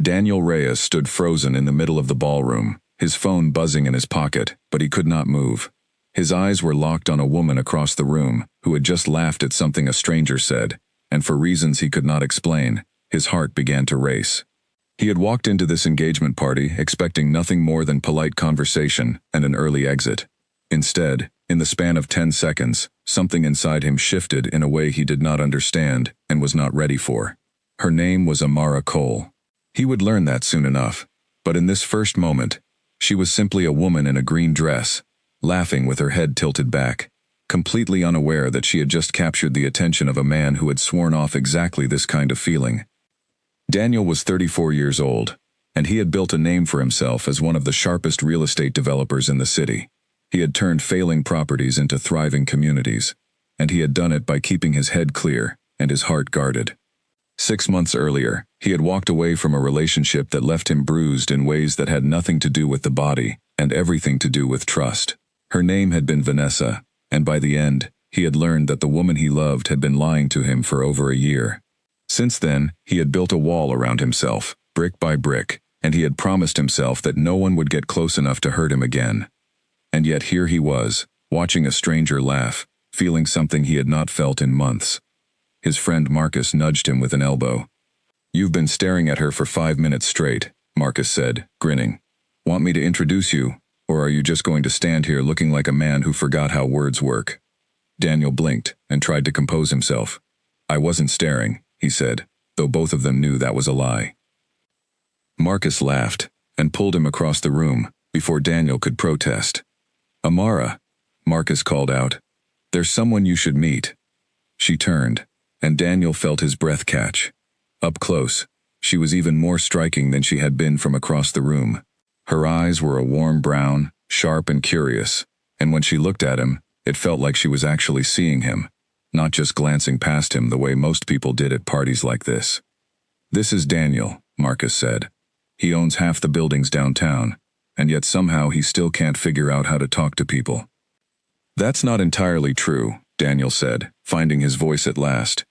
Daniel Reyes stood frozen in the middle of the ballroom, his phone buzzing in his pocket, but he could not move. His eyes were locked on a woman across the room who had just laughed at something a stranger said, and for reasons he could not explain, his heart began to race. He had walked into this engagement party expecting nothing more than polite conversation and an early exit. Instead, in the span of 10 seconds, something inside him shifted in a way he did not understand and was not ready for. Her name was Amara Cole. He would learn that soon enough, but in this first moment, she was simply a woman in a green dress, laughing with her head tilted back, completely unaware that she had just captured the attention of a man who had sworn off exactly this kind of feeling. Daniel was 34 years old, and he had built a name for himself as one of the sharpest real estate developers in the city. He had turned failing properties into thriving communities, and he had done it by keeping his head clear and his heart guarded. 6 months earlier, he had walked away from a relationship that left him bruised in ways that had nothing to do with the body and everything to do with trust. Her name had been Vanessa, and by the end, he had learned that the woman he loved had been lying to him for over a year. Since then, he had built a wall around himself, brick by brick, and he had promised himself that no one would get close enough to hurt him again. And yet here he was, watching a stranger laugh, feeling something he had not felt in months. His friend Marcus nudged him with an elbow. "You've been staring at her for 5 minutes straight," Marcus said, grinning. "Want me to introduce you, or are you just going to stand here looking like a man who forgot how words work?" Daniel blinked and tried to compose himself. "I wasn't staring," he said, though both of them knew that was a lie. Marcus laughed and pulled him across the room before Daniel could protest. "Amara," Marcus called out, "there's someone you should meet." She turned, and Daniel felt his breath catch. Up close, she was even more striking than she had been from across the room. Her eyes were a warm brown, sharp and curious, and when she looked at him, it felt like she was actually seeing him, not just glancing past him the way most people did at parties like this. "This is Daniel," Marcus said. "He owns half the buildings downtown, and yet somehow he still can't figure out how to talk to people." "That's not entirely true," Daniel said, finding his voice at last.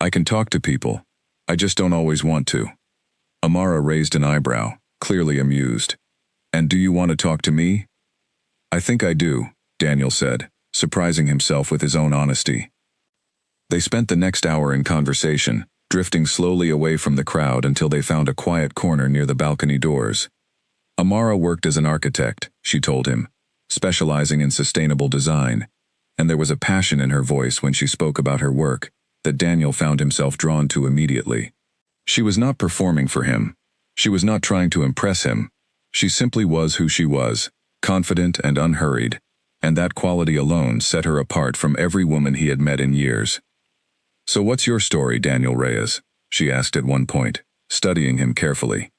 "I can talk to people. I just don't always want to." Amara raised an eyebrow, clearly amused. "And do you want to talk to me?" "I think I do," Daniel said, surprising himself with his own honesty. They spent the next hour in conversation, drifting slowly away from the crowd until they found a quiet corner near the balcony doors. Amara worked as an architect, she told him, specializing in sustainable design, and there was a passion in her voice when she spoke about her work that Daniel found himself drawn to immediately. She was not performing for him. She was not trying to impress him. She simply was who she was, confident and unhurried, and that quality alone set her apart from every woman he had met in years. "So what's your story, Daniel Reyes?" she asked at one point, studying him carefully.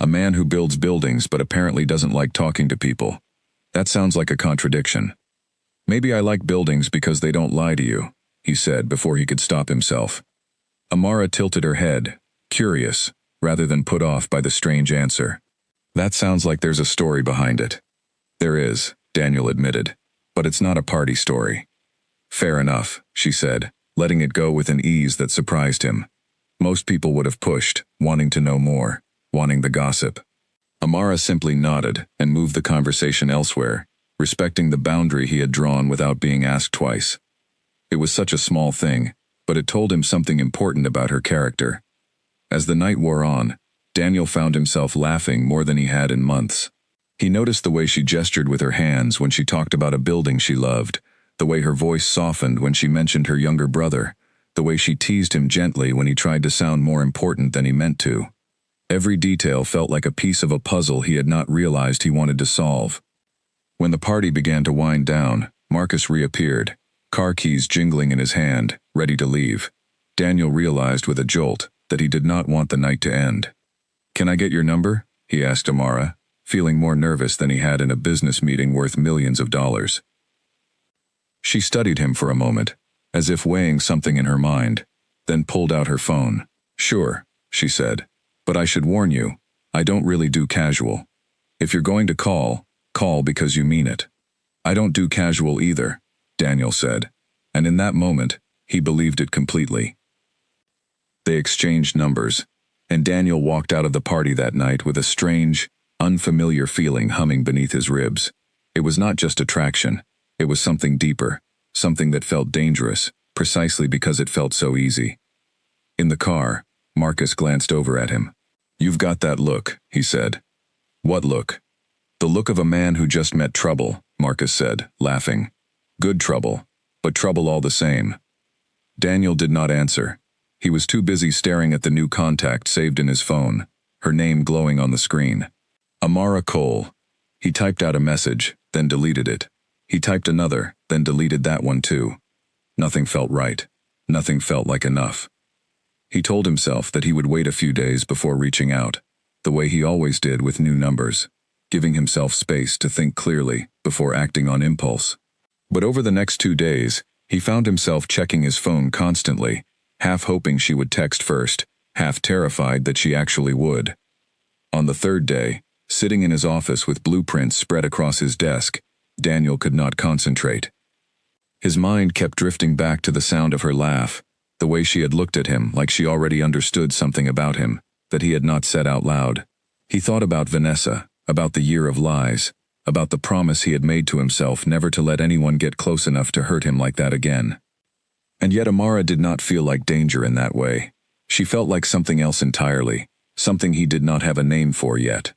"A man who builds buildings but apparently doesn't like talking to people. That sounds like a contradiction." "Maybe I like buildings because they don't lie to you," he said before he could stop himself. Amara tilted her head, curious, rather than put off by the strange answer. "That sounds like there's a story behind it." "There is," Daniel admitted, "but it's not a party story." "Fair enough," she said, letting it go with an ease that surprised him. Most people would have pushed, wanting to know more, wanting the gossip. Amara simply nodded and moved the conversation elsewhere, respecting the boundary he had drawn without being asked twice. It was such a small thing, but it told him something important about her character. As the night wore on, Daniel found himself laughing more than he had in months. He noticed the way she gestured with her hands when she talked about a building she loved, the way her voice softened when she mentioned her younger brother, the way she teased him gently when he tried to sound more important than he meant to. Every detail felt like a piece of a puzzle he had not realized he wanted to solve. When the party began to wind down, Marcus reappeared, car keys jingling in his hand, ready to leave. Daniel realized with a jolt that he did not want the night to end. "Can I get your number?" he asked Amara, feeling more nervous than he had in a business meeting worth millions of dollars. She studied him for a moment, as if weighing something in her mind, then pulled out her phone. "Sure," she said, "but I should warn you, I don't really do casual. If you're going to call, call because you mean it." "I don't do casual either," Daniel said, and in that moment, he believed it completely. They exchanged numbers, And Daniel walked out of the party that night with a strange, unfamiliar feeling humming beneath his ribs. It was not just attraction. It was something deeper, something that felt dangerous, precisely because it felt so easy. In the car, Marcus glanced over at him. "You've got that look," he said. "What look?" "The look of a man who just met trouble," Marcus said, laughing. "Good trouble, but trouble all the same." Daniel did not answer. He was too busy staring at the new contact saved in his phone, her name glowing on the screen. Amara Cole. He typed out a message, then deleted it. He typed another, then deleted that one too. Nothing felt right. Nothing felt like enough. He told himself that he would wait a few days before reaching out, the way he always did with new numbers, giving himself space to think clearly before acting on impulse. But over the next 2 days, he found himself checking his phone constantly, half hoping she would text first, half terrified that she actually would. On the third day, sitting in his office with blueprints spread across his desk, Daniel could not concentrate. His mind kept drifting back to the sound of her laugh, the way she had looked at him like she already understood something about him that he had not said out loud. He thought about Vanessa, about the year of lies, about the promise he had made to himself never to let anyone get close enough to hurt him like that again. And yet Amara did not feel like danger in that way. She felt like something else entirely, something he did not have a name for yet.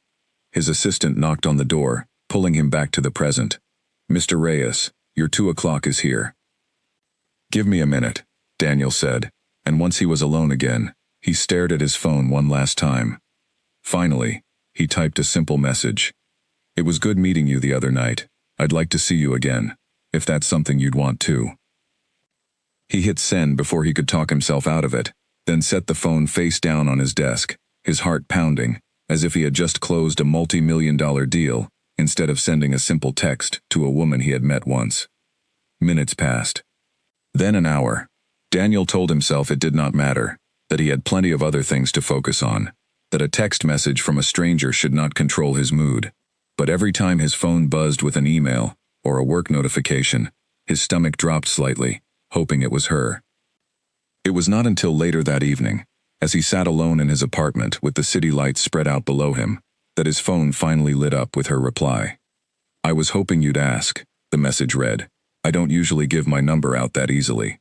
His assistant knocked on the door, pulling him back to the present. "Mr. Reyes, your 2 o'clock is here." "Give me a minute," Daniel said, and once he was alone again, he stared at his phone one last time. Finally, he typed a simple message. "It was good meeting you the other night. I'd like to see you again, if that's something you'd want to." He hit send before he could talk himself out of it, then set the phone face down on his desk, his heart pounding, as if he had just closed a multi-million-dollar deal, instead of sending a simple text to a woman he had met once. Minutes passed. Then an hour. Daniel told himself it did not matter, that he had plenty of other things to focus on, that a text message from a stranger should not control his mood. But every time his phone buzzed with an email, or a work notification, his stomach dropped slightly, hoping it was her. It was not until later that evening, as he sat alone in his apartment with the city lights spread out below him, that his phone finally lit up with her reply. "I was hoping you'd ask," the message read. "I don't usually give my number out that easily."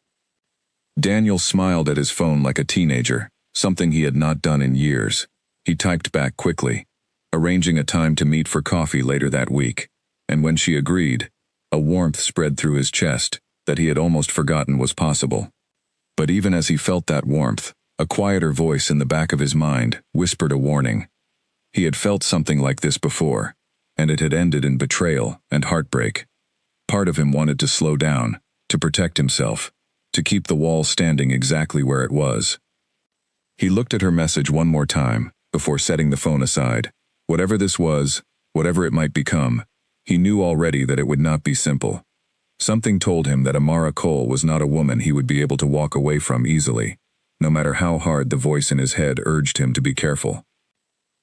Daniel smiled at his phone like a teenager, something he had not done in years. He typed back quickly, arranging a time to meet for coffee later that week, and when she agreed, a warmth spread through his chest that he had almost forgotten was possible. But even as he felt that warmth, a quieter voice in the back of his mind whispered a warning. He had felt something like this before, and it had ended in betrayal and heartbreak. Part of him wanted to slow down, to protect himself, to keep the wall standing exactly where it was. He looked at her message one more time, before setting the phone aside. Whatever this was, whatever it might become, he knew already that it would not be simple. Something told him that Amara Cole was not a woman he would be able to walk away from easily, no matter how hard the voice in his head urged him to be careful.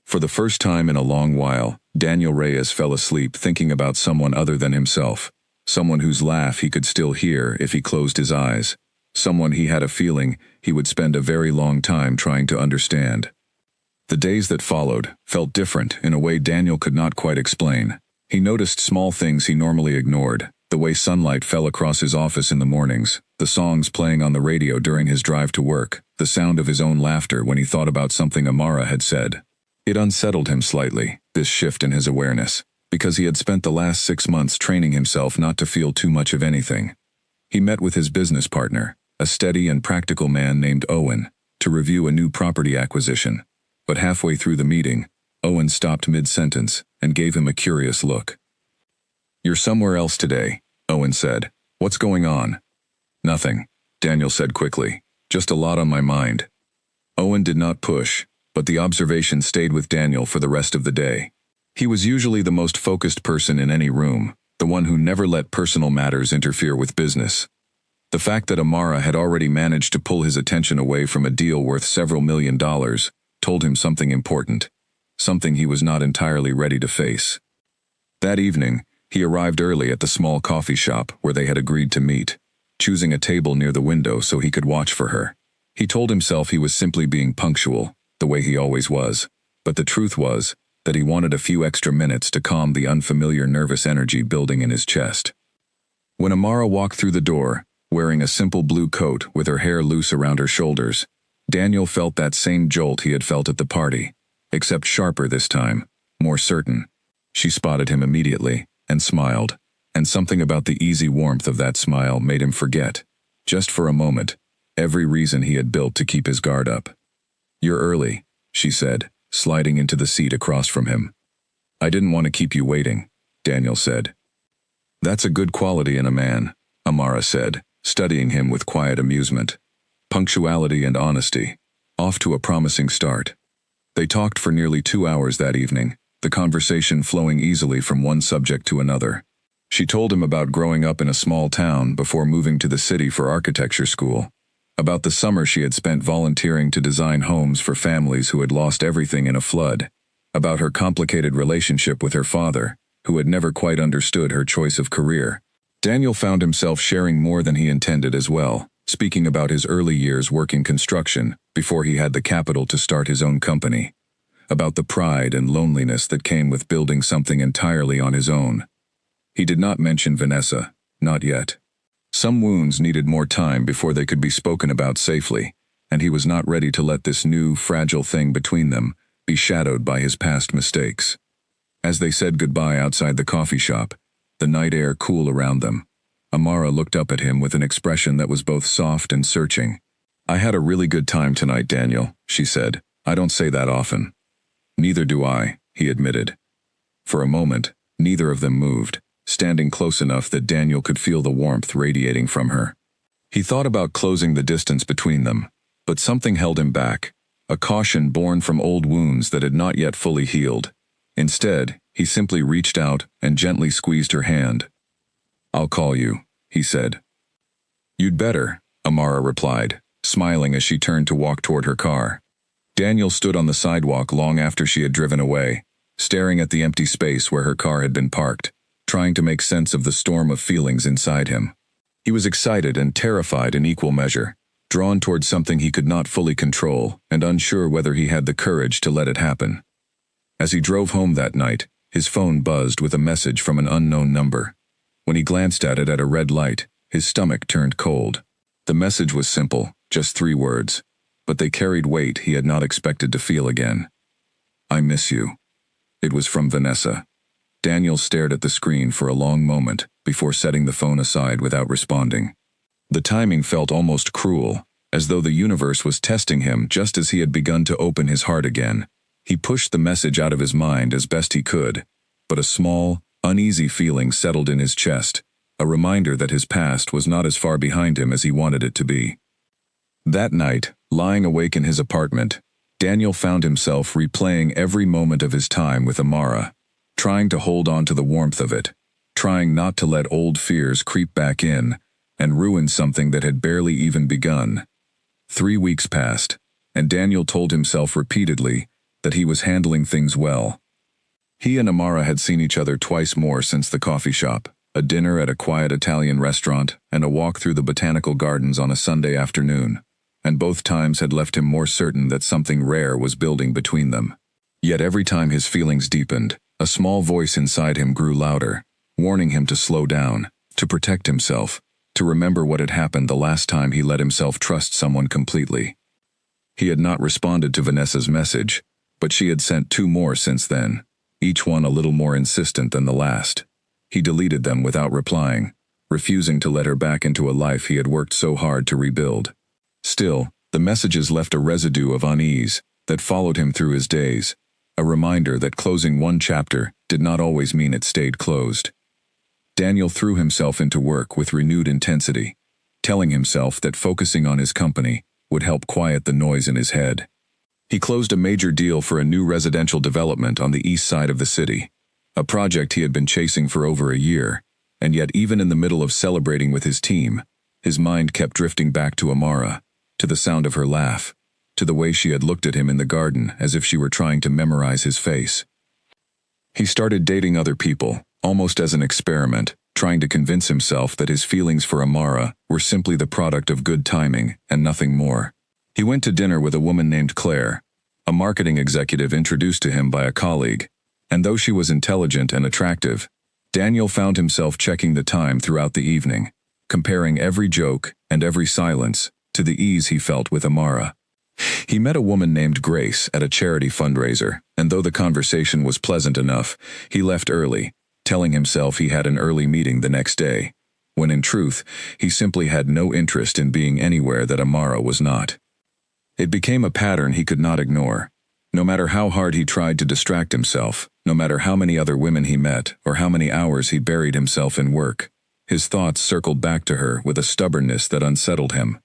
For the first time in a long while, Daniel Reyes fell asleep thinking about someone other than himself, someone whose laugh he could still hear if he closed his eyes, someone he had a feeling he would spend a very long time trying to understand. The days that followed felt different in a way Daniel could not quite explain. He noticed small things he normally ignored, the way sunlight fell across his office in the mornings, the songs playing on the radio during his drive to work, the sound of his own laughter when he thought about something Amara had said. It unsettled him slightly, this shift in his awareness, because he had spent the last 6 months training himself not to feel too much of anything. He met with his business partner, a steady and practical man named Owen, to review a new property acquisition. But halfway through the meeting, Owen stopped mid-sentence and gave him a curious look. "You're somewhere else today," Owen said. "What's going on?" "Nothing," Daniel said quickly. "Just a lot on my mind." Owen did not push, but the observation stayed with Daniel for the rest of the day. He was usually the most focused person in any room, the one who never let personal matters interfere with business. The fact that Amara had already managed to pull his attention away from a deal worth several $1,000,000 told him something important, something he was not entirely ready to face. That evening, he arrived early at the small coffee shop where they had agreed to meet, choosing a table near the window so he could watch for her. He told himself he was simply being punctual, the way he always was, but the truth was that he wanted a few extra minutes to calm the unfamiliar nervous energy building in his chest. When Amara walked through the door, wearing a simple blue coat with her hair loose around her shoulders, Daniel felt that same jolt he had felt at the party, except sharper this time, more certain. She spotted him immediately and smiled, and something about the easy warmth of that smile made him forget, just for a moment, every reason he had built to keep his guard up. "You're early," she said, sliding into the seat across from him. "I didn't want to keep you waiting," Daniel said. "That's a good quality in a man," Amara said, studying him with quiet amusement. Punctuality and honesty. Off to a promising start. They talked for nearly 2 hours that evening, the conversation flowing easily from one subject to another. She told him about growing up in a small town before moving to the city for architecture school, about the summer she had spent volunteering to design homes for families who had lost everything in a flood, about her complicated relationship with her father, who had never quite understood her choice of career. Daniel found himself sharing more than he intended as well, speaking about his early years working construction before he had the capital to start his own company, about the pride and loneliness that came with building something entirely on his own. He did not mention Vanessa, not yet. Some wounds needed more time before they could be spoken about safely, and he was not ready to let this new, fragile thing between them be shadowed by his past mistakes. As they said goodbye outside the coffee shop, the night air cool around them, Amara looked up at him with an expression that was both soft and searching. "I had a really good time tonight, Daniel," she said. "I don't say that often." "Neither do I," he admitted. For a moment, neither of them moved, standing close enough that Daniel could feel the warmth radiating from her. He thought about closing the distance between them, but something held him back, a caution born from old wounds that had not yet fully healed. Instead, he simply reached out and gently squeezed her hand. "I'll call you," he said. "You'd better," Amara replied, smiling as she turned to walk toward her car. Daniel stood on the sidewalk long after she had driven away, staring at the empty space where her car had been parked, trying to make sense of the storm of feelings inside him. He was excited and terrified in equal measure, drawn toward something he could not fully control and unsure whether he had the courage to let it happen. As he drove home that night, his phone buzzed with a message from an unknown number. When he glanced at it at a red light, his stomach turned cold. The message was simple, just 3 words, but they carried weight he had not expected to feel again. "I miss you." It was from Vanessa. Daniel stared at the screen for a long moment before setting the phone aside without responding. The timing felt almost cruel, as though the universe was testing him just as he had begun to open his heart again. He pushed the message out of his mind as best he could, but a small, uneasy feeling settled in his chest, a reminder that his past was not as far behind him as he wanted it to be. That night, lying awake in his apartment, Daniel found himself replaying every moment of his time with Amara, trying to hold on to the warmth of it, trying not to let old fears creep back in and ruin something that had barely even begun. 3 weeks passed, and Daniel told himself repeatedly that he was handling things well. He and Amara had seen each other twice more since the coffee shop, a dinner at a quiet Italian restaurant, and a walk through the botanical gardens on a Sunday afternoon, and both times had left him more certain that something rare was building between them. Yet every time his feelings deepened, a small voice inside him grew louder, warning him to slow down, to protect himself, to remember what had happened the last time he let himself trust someone completely. He had not responded to Vanessa's message, but she had sent 2 more since then, each one a little more insistent than the last. He deleted them without replying, refusing to let her back into a life he had worked so hard to rebuild. Still, the messages left a residue of unease that followed him through his days, a reminder that closing one chapter did not always mean it stayed closed. Daniel threw himself into work with renewed intensity, telling himself that focusing on his company would help quiet the noise in his head. He closed a major deal for a new residential development on the east side of the city, a project he had been chasing for over a year, and yet even in the middle of celebrating with his team, his mind kept drifting back to Amara, to the sound of her laugh, to the way she had looked at him in the garden as if she were trying to memorize his face. He started dating other people, almost as an experiment, trying to convince himself that his feelings for Amara were simply the product of good timing and nothing more. He went to dinner with a woman named Claire, a marketing executive introduced to him by a colleague. And though she was intelligent and attractive, Daniel found himself checking the time throughout the evening, comparing every joke and every silence to the ease he felt with Amara. He met a woman named Grace at a charity fundraiser, and though the conversation was pleasant enough, he left early, telling himself he had an early meeting the next day, when in truth, he simply had no interest in being anywhere that Amara was not. It became a pattern he could not ignore. No matter how hard he tried to distract himself, no matter how many other women he met, or how many hours he buried himself in work, his thoughts circled back to her with a stubbornness that unsettled him.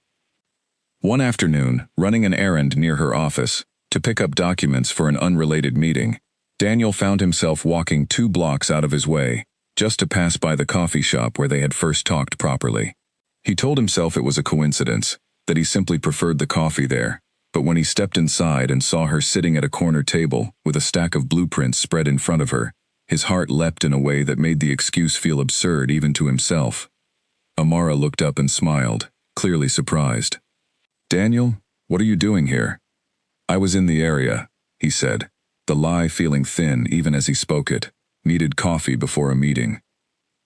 One afternoon, running an errand near her office, to pick up documents for an unrelated meeting, Daniel found himself walking 2 blocks out of his way, just to pass by the coffee shop where they had first talked properly. He told himself it was a coincidence, that he simply preferred the coffee there. But when he stepped inside and saw her sitting at a corner table with a stack of blueprints spread in front of her, his heart leapt in a way that made the excuse feel absurd even to himself. Amara looked up and smiled, clearly surprised. "Daniel, what are you doing here?" "I was in the area," he said, the lie feeling thin even as he spoke it. "Needed coffee before a meeting."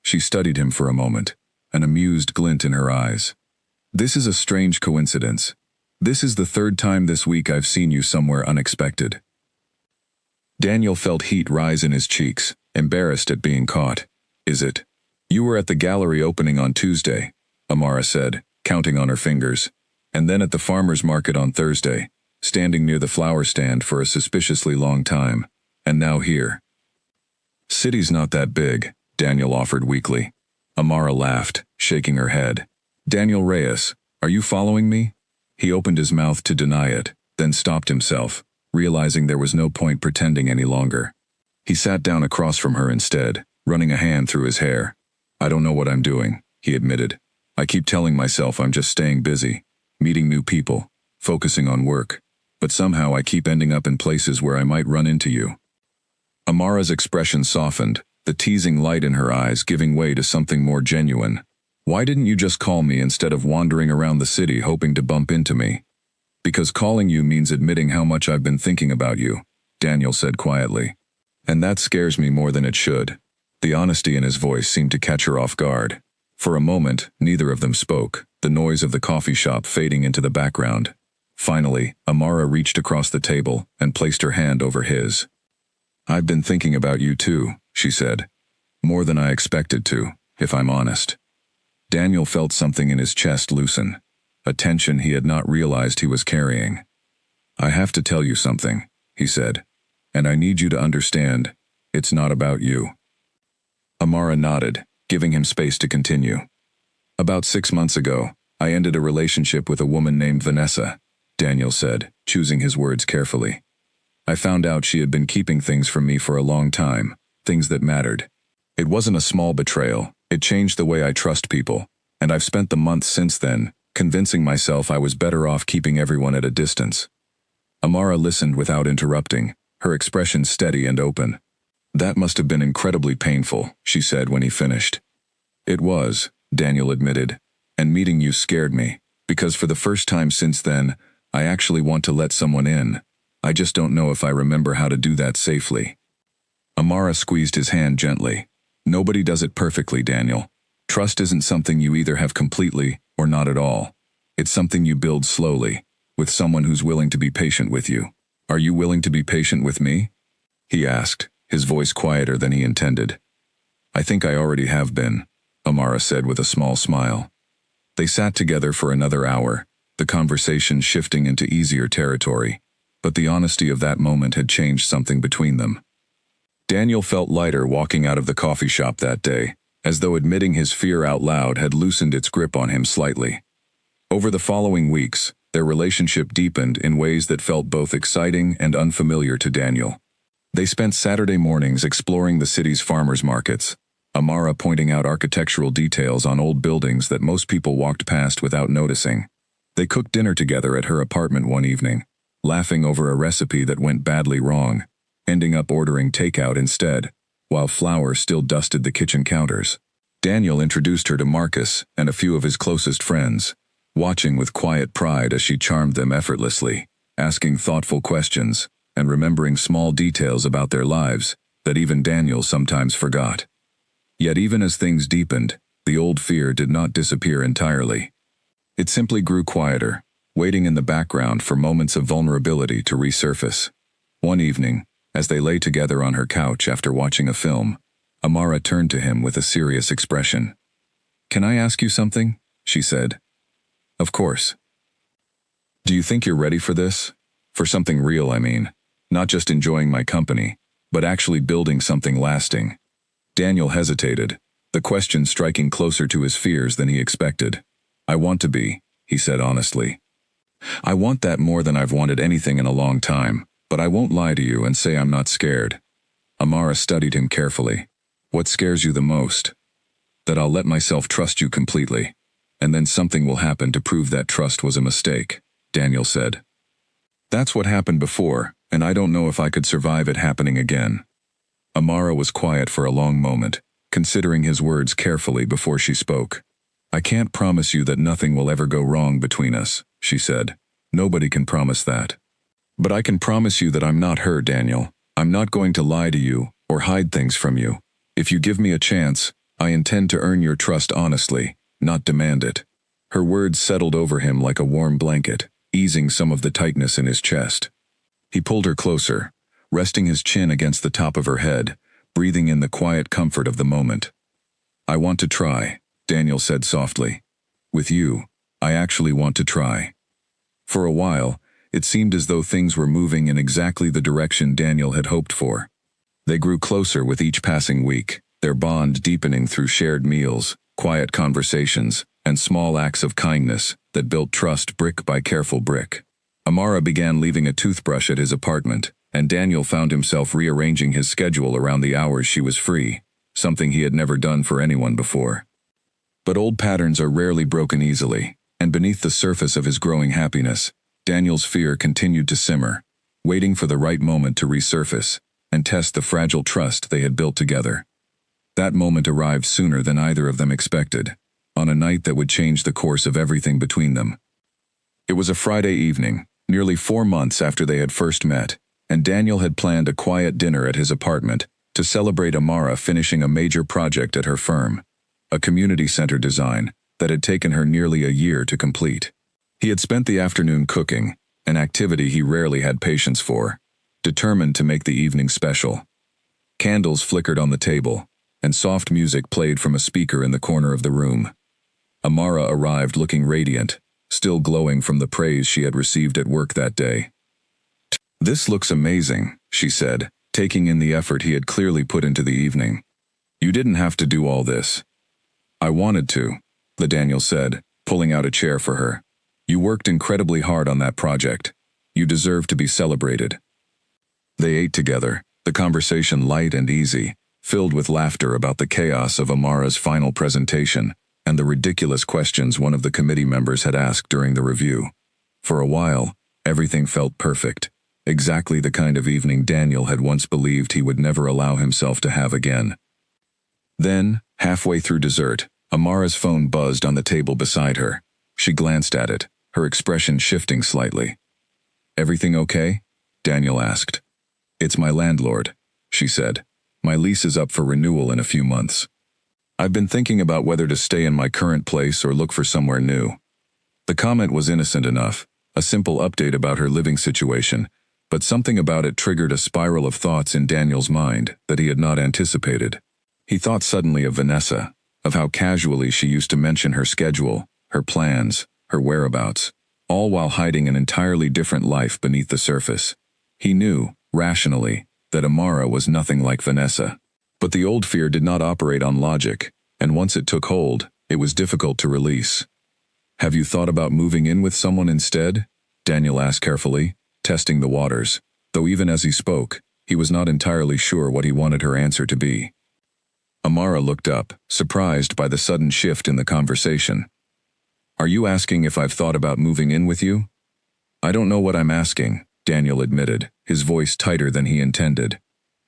She studied him for a moment, an amused glint in her eyes. "This is a strange coincidence. This is the 3rd time this week I've seen you somewhere unexpected." Daniel felt heat rise in his cheeks, embarrassed at being caught. "Is it?" "You were at the gallery opening on Tuesday," Amara said, counting on her fingers, "and then at the farmer's market on Thursday, standing near the flower stand for a suspiciously long time, and now here." "City's not that big," Daniel offered weakly. Amara laughed, shaking her head. "Daniel Reyes, are you following me?" He opened his mouth to deny it, then stopped himself, realizing there was no point pretending any longer. He sat down across from her instead, running a hand through his hair. "I don't know what I'm doing," he admitted. "I keep telling myself I'm just staying busy, meeting new people, focusing on work, but somehow I keep ending up in places where I might run into you." Amara's expression softened, the teasing light in her eyes giving way to something more genuine. "Why didn't you just call me instead of wandering around the city hoping to bump into me?" "Because calling you means admitting how much I've been thinking about you," Daniel said quietly. "And that scares me more than it should." The honesty in his voice seemed to catch her off guard. For a moment, neither of them spoke, the noise of the coffee shop fading into the background. Finally, Amara reached across the table and placed her hand over his. "I've been thinking about you too," she said. "More than I expected to, if I'm honest." Daniel felt something in his chest loosen, a tension he had not realized he was carrying. "I have to tell you something," he said, "and I need you to understand, it's not about you." Amara nodded, giving him space to continue. "About 6 months ago, I ended a relationship with a woman named Vanessa," Daniel said, choosing his words carefully. "I found out she had been keeping things from me for a long time, things that mattered. It wasn't a small betrayal. It changed the way I trust people, and I've spent the months since then convincing myself I was better off keeping everyone at a distance." Amara listened without interrupting, her expression steady and open. "That must have been incredibly painful," she said when he finished. "It was," Daniel admitted, "and meeting you scared me, because for the first time since then, I actually want to let someone in. I just don't know if I remember how to do that safely." Amara squeezed his hand gently. "Nobody does it perfectly, Daniel. Trust isn't something you either have completely or not at all. It's something you build slowly, with someone who's willing to be patient with you. Are you willing to be patient with me?" he asked, his voice quieter than he intended. "I think I already have been," Amara said with a small smile. They sat together for another hour, the conversation shifting into easier territory, but the honesty of that moment had changed something between them. Daniel felt lighter walking out of the coffee shop that day, as though admitting his fear out loud had loosened its grip on him slightly. Over the following weeks, their relationship deepened in ways that felt both exciting and unfamiliar to Daniel. They spent Saturday mornings exploring the city's farmers markets, Amara pointing out architectural details on old buildings that most people walked past without noticing. They cooked dinner together at her apartment one evening, laughing over a recipe that went badly wrong, ending up ordering takeout instead, while flour still dusted the kitchen counters. Daniel introduced her to Marcus and a few of his closest friends, watching with quiet pride as she charmed them effortlessly, asking thoughtful questions, and remembering small details about their lives that even Daniel sometimes forgot. Yet even as things deepened, the old fear did not disappear entirely. It simply grew quieter, waiting in the background for moments of vulnerability to resurface. One evening, as they lay together on her couch after watching a film, Amara turned to him with a serious expression. "Can I ask you something?" she said. "Of course." "Do you think you're ready for this? For something real, I mean. Not just enjoying my company, but actually building something lasting." Daniel hesitated, the question striking closer to his fears than he expected. "I want to be," he said honestly. "I want that more than I've wanted anything in a long time, but I won't lie to you and say I'm not scared." Amara studied him carefully. "What scares you the most?" "That I'll let myself trust you completely, and then something will happen to prove that trust was a mistake," Daniel said. "That's what happened before, and I don't know if I could survive it happening again." Amara was quiet for a long moment, considering his words carefully before she spoke. "I can't promise you that nothing will ever go wrong between us," she said. "Nobody can promise that. But I can promise you that I'm not her, Daniel. I'm not going to lie to you or hide things from you. If you give me a chance, I intend to earn your trust honestly, not demand it." Her words settled over him like a warm blanket, easing some of the tightness in his chest. He pulled her closer, resting his chin against the top of her head, breathing in the quiet comfort of the moment. "I want to try," Daniel said softly. "With you, I actually want to try." For a while, it seemed as though things were moving in exactly the direction Daniel had hoped for. They grew closer with each passing week, their bond deepening through shared meals, quiet conversations, and small acts of kindness that built trust brick by careful brick. Amara began leaving a toothbrush at his apartment, and Daniel found himself rearranging his schedule around the hours she was free, something he had never done for anyone before. But old patterns are rarely broken easily, and beneath the surface of his growing happiness, Daniel's fear continued to simmer, waiting for the right moment to resurface and test the fragile trust they had built together. That moment arrived sooner than either of them expected, on a night that would change the course of everything between them. It was a Friday evening, nearly 4 months after they had first met, and Daniel had planned a quiet dinner at his apartment to celebrate Amara finishing a major project at her firm, a community center design that had taken her nearly a year to complete. He had spent the afternoon cooking, an activity he rarely had patience for, determined to make the evening special. Candles flickered on the table, and soft music played from a speaker in the corner of the room. Amara arrived looking radiant, still glowing from the praise she had received at work that day. "This looks amazing," she said, taking in the effort he had clearly put into the evening. "You didn't have to do all this." "I wanted to," Daniel said, pulling out a chair for her. "You worked incredibly hard on that project. You deserve to be celebrated." They ate together, the conversation light and easy, filled with laughter about the chaos of Amara's final presentation and the ridiculous questions one of the committee members had asked during the review. For a while, everything felt perfect, exactly the kind of evening Daniel had once believed he would never allow himself to have again. Then, halfway through dessert, Amara's phone buzzed on the table beside her. She glanced at it, her expression shifting slightly. "Everything okay?" Daniel asked. "It's my landlord," she said. "My lease is up for renewal in a few months. I've been thinking about whether to stay in my current place or look for somewhere new." The comment was innocent enough, a simple update about her living situation, but something about it triggered a spiral of thoughts in Daniel's mind that he had not anticipated. He thought suddenly of Vanessa, of how casually she used to mention her schedule, her plans, her whereabouts, all while hiding an entirely different life beneath the surface. He knew, rationally, that Amara was nothing like Vanessa. But the old fear did not operate on logic, and once it took hold, it was difficult to release. "Have you thought about moving in with someone instead?" Daniel asked carefully, testing the waters, though even as he spoke, he was not entirely sure what he wanted her answer to be. Amara looked up, surprised by the sudden shift in the conversation. "Are you asking if I've thought about moving in with you?" "I don't know what I'm asking," Daniel admitted, his voice tighter than he intended.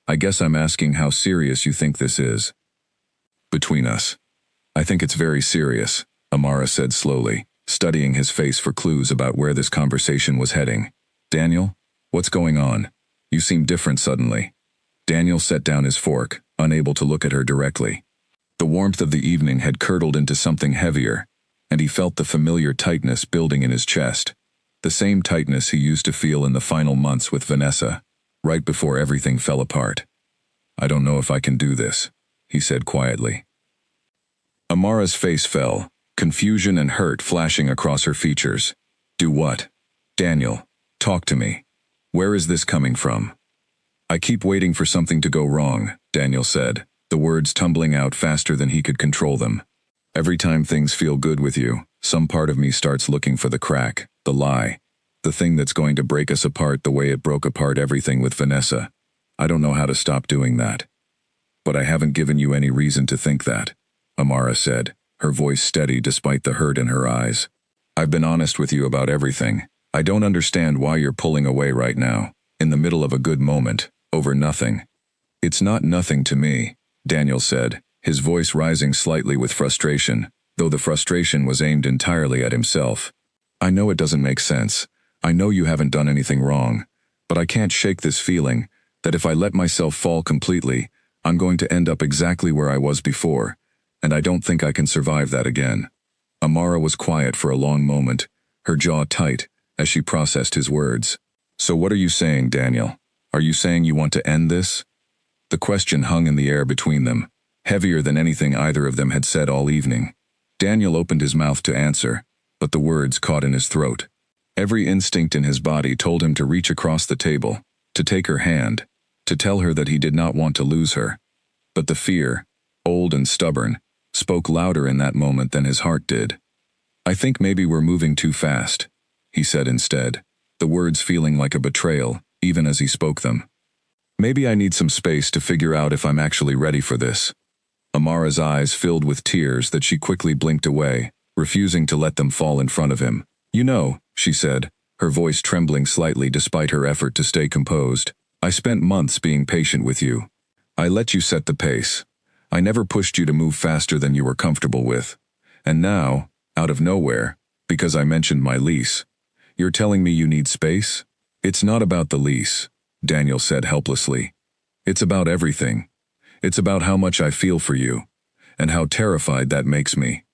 "I guess I'm asking how serious you think this is." "Between us. I think it's very serious," Amara said slowly, studying his face for clues about where this conversation was heading. Daniel? What's going on? You seem different suddenly. Daniel set down his fork, unable to look at her directly. The warmth of the evening had curdled into something heavier, and he felt the familiar tightness building in his chest. The same tightness he used to feel in the final months with Vanessa, right before everything fell apart. I don't know if I can do this, he said quietly. Amara's face fell, confusion and hurt flashing across her features. Do what? Daniel, talk to me. Where is this coming from? I keep waiting for something to go wrong, Daniel said, the words tumbling out faster than he could control them. Every time things feel good with you, some part of me starts looking for the crack, the lie, the thing that's going to break us apart the way it broke apart everything with Vanessa. I don't know how to stop doing that. But I haven't given you any reason to think that, Amara said, her voice steady despite the hurt in her eyes. I've been honest with you about everything. I don't understand why you're pulling away right now, in the middle of a good moment, over nothing. It's not nothing to me, Daniel said, his voice rising slightly with frustration, though the frustration was aimed entirely at himself. I know it doesn't make sense. I know you haven't done anything wrong, but I can't shake this feeling that if I let myself fall completely, I'm going to end up exactly where I was before, and I don't think I can survive that again. Amara was quiet for a long moment, her jaw tight, as she processed his words. So what are you saying, Daniel? Are you saying you want to end this? The question hung in the air between them, heavier than anything either of them had said all evening. Daniel opened his mouth to answer, but the words caught in his throat. Every instinct in his body told him to reach across the table, to take her hand, to tell her that he did not want to lose her. But the fear, old and stubborn, spoke louder in that moment than his heart did. I think maybe we're moving too fast, he said instead, the words feeling like a betrayal, even as he spoke them. Maybe I need some space to figure out if I'm actually ready for this. Amara's eyes filled with tears that she quickly blinked away, refusing to let them fall in front of him. You know, she said, her voice trembling slightly despite her effort to stay composed. I spent months being patient with you. I let you set the pace. I never pushed you to move faster than you were comfortable with. And now, out of nowhere, because I mentioned my lease, you're telling me you need space? It's not about the lease, Daniel said helplessly. It's about everything. It's about how much I feel for you, and how terrified that makes me.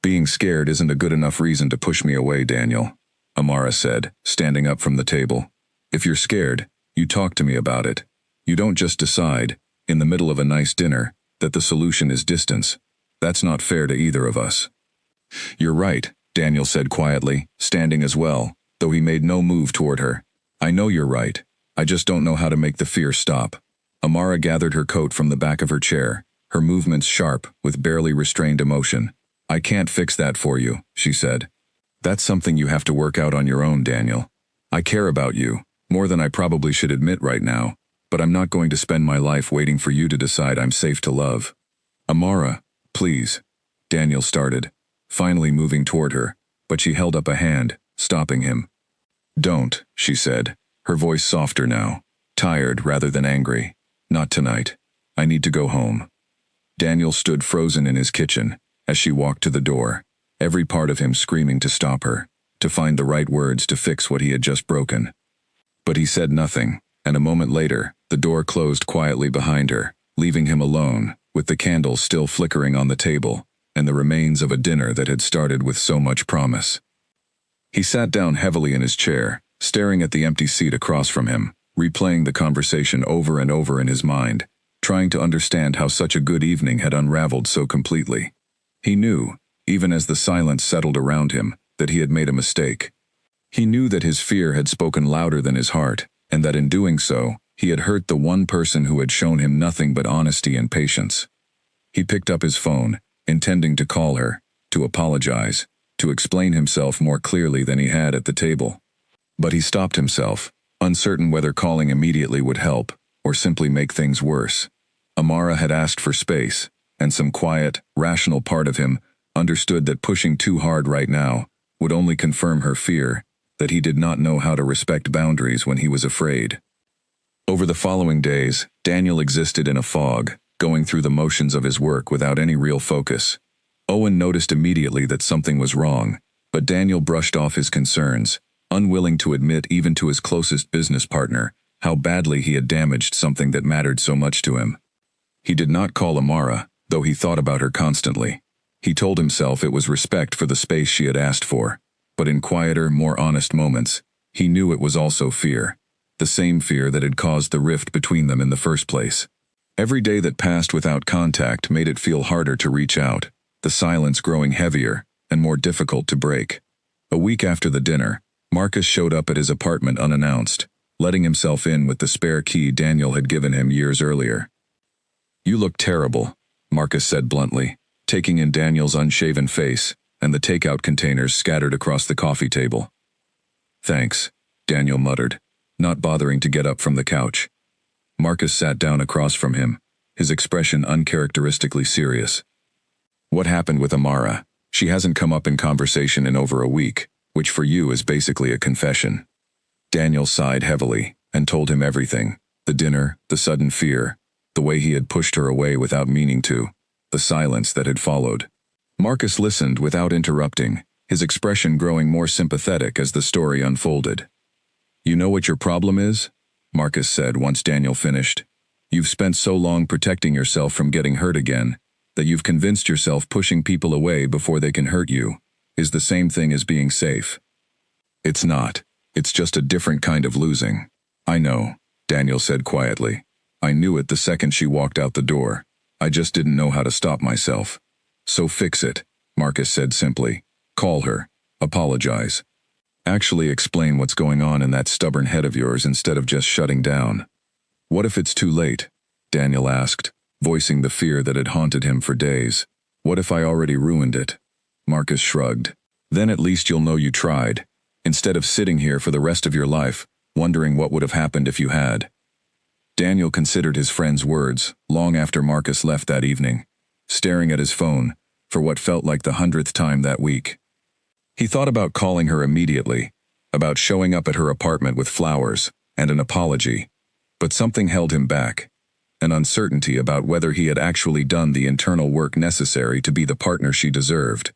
Being scared isn't a good enough reason to push me away, Daniel, Amara said, standing up from the table. If you're scared, you talk to me about it. You don't just decide, in the middle of a nice dinner, that the solution is distance. That's not fair to either of us. You're right, Daniel said quietly, standing as well, though he made no move toward her. I know you're right. I just don't know how to make the fear stop. Amara gathered her coat from the back of her chair, her movements sharp, with barely restrained emotion. I can't fix that for you, she said. That's something you have to work out on your own, Daniel. I care about you, more than I probably should admit right now, but I'm not going to spend my life waiting for you to decide I'm safe to love. Amara, please, Daniel started, finally moving toward her, but she held up a hand, stopping him. Don't, she said, her voice softer now, tired rather than angry. Not tonight. I need to go home. Daniel stood frozen in his kitchen as she walked to the door, every part of him screaming to stop her, to find the right words to fix what he had just broken. But he said nothing, and a moment later, the door closed quietly behind her, leaving him alone, with the candles still flickering on the table, and the remains of a dinner that had started with so much promise. He sat down heavily in his chair, staring at the empty seat across from him, replaying the conversation over and over in his mind, trying to understand how such a good evening had unraveled so completely. He knew, even as the silence settled around him, that he had made a mistake. He knew that his fear had spoken louder than his heart, and that in doing so, he had hurt the one person who had shown him nothing but honesty and patience. He picked up his phone, intending to call her, to apologize, to explain himself more clearly than he had at the table. But he stopped himself, uncertain whether calling immediately would help, or simply make things worse. Amara had asked for space, and some quiet, rational part of him understood that pushing too hard right now would only confirm her fear, that he did not know how to respect boundaries when he was afraid. Over the following days, Daniel existed in a fog, going through the motions of his work without any real focus. Owen noticed immediately that something was wrong, but Daniel brushed off his concerns, unwilling to admit even to his closest business partner how badly he had damaged something that mattered so much to him. He did not call Amara, though he thought about her constantly. He told himself it was respect for the space she had asked for, but in quieter, more honest moments, he knew it was also fear, the same fear that had caused the rift between them in the first place. Every day that passed without contact made it feel harder to reach out, the silence growing heavier and more difficult to break. A week after the dinner, Marcus showed up at his apartment unannounced, letting himself in with the spare key Daniel had given him years earlier. "You look terrible," Marcus said bluntly, taking in Daniel's unshaven face and the takeout containers scattered across the coffee table. "Thanks," Daniel muttered, not bothering to get up from the couch. Marcus sat down across from him, his expression uncharacteristically serious. "What happened with Amara? She hasn't come up in conversation in over a week, which for you is basically a confession." Daniel sighed heavily and told him everything: the dinner, the sudden fear, the way he had pushed her away without meaning to, the silence that had followed. Marcus listened without interrupting, his expression growing more sympathetic as the story unfolded. "You know what your problem is?" Marcus said once Daniel finished. "You've spent so long protecting yourself from getting hurt again, that you've convinced yourself pushing people away before they can hurt you is the same thing as being safe. It's not. It's just a different kind of losing." "I know," Daniel said quietly. "I knew it the second she walked out the door. I just didn't know how to stop myself." "So fix it," Marcus said simply. "Call her. Apologize. Actually explain what's going on in that stubborn head of yours instead of just shutting down." "What if it's too late?" Daniel asked, voicing the fear that had haunted him for days. "What if I already ruined it?" Marcus shrugged. "Then at least you'll know you tried, instead of sitting here for the rest of your life, wondering what would have happened if you had." Daniel considered his friend's words long after Marcus left that evening, staring at his phone for what felt like the 100th time that week. He thought about calling her immediately, about showing up at her apartment with flowers and an apology, but something held him back, an uncertainty about whether he had actually done the internal work necessary to be the partner she deserved,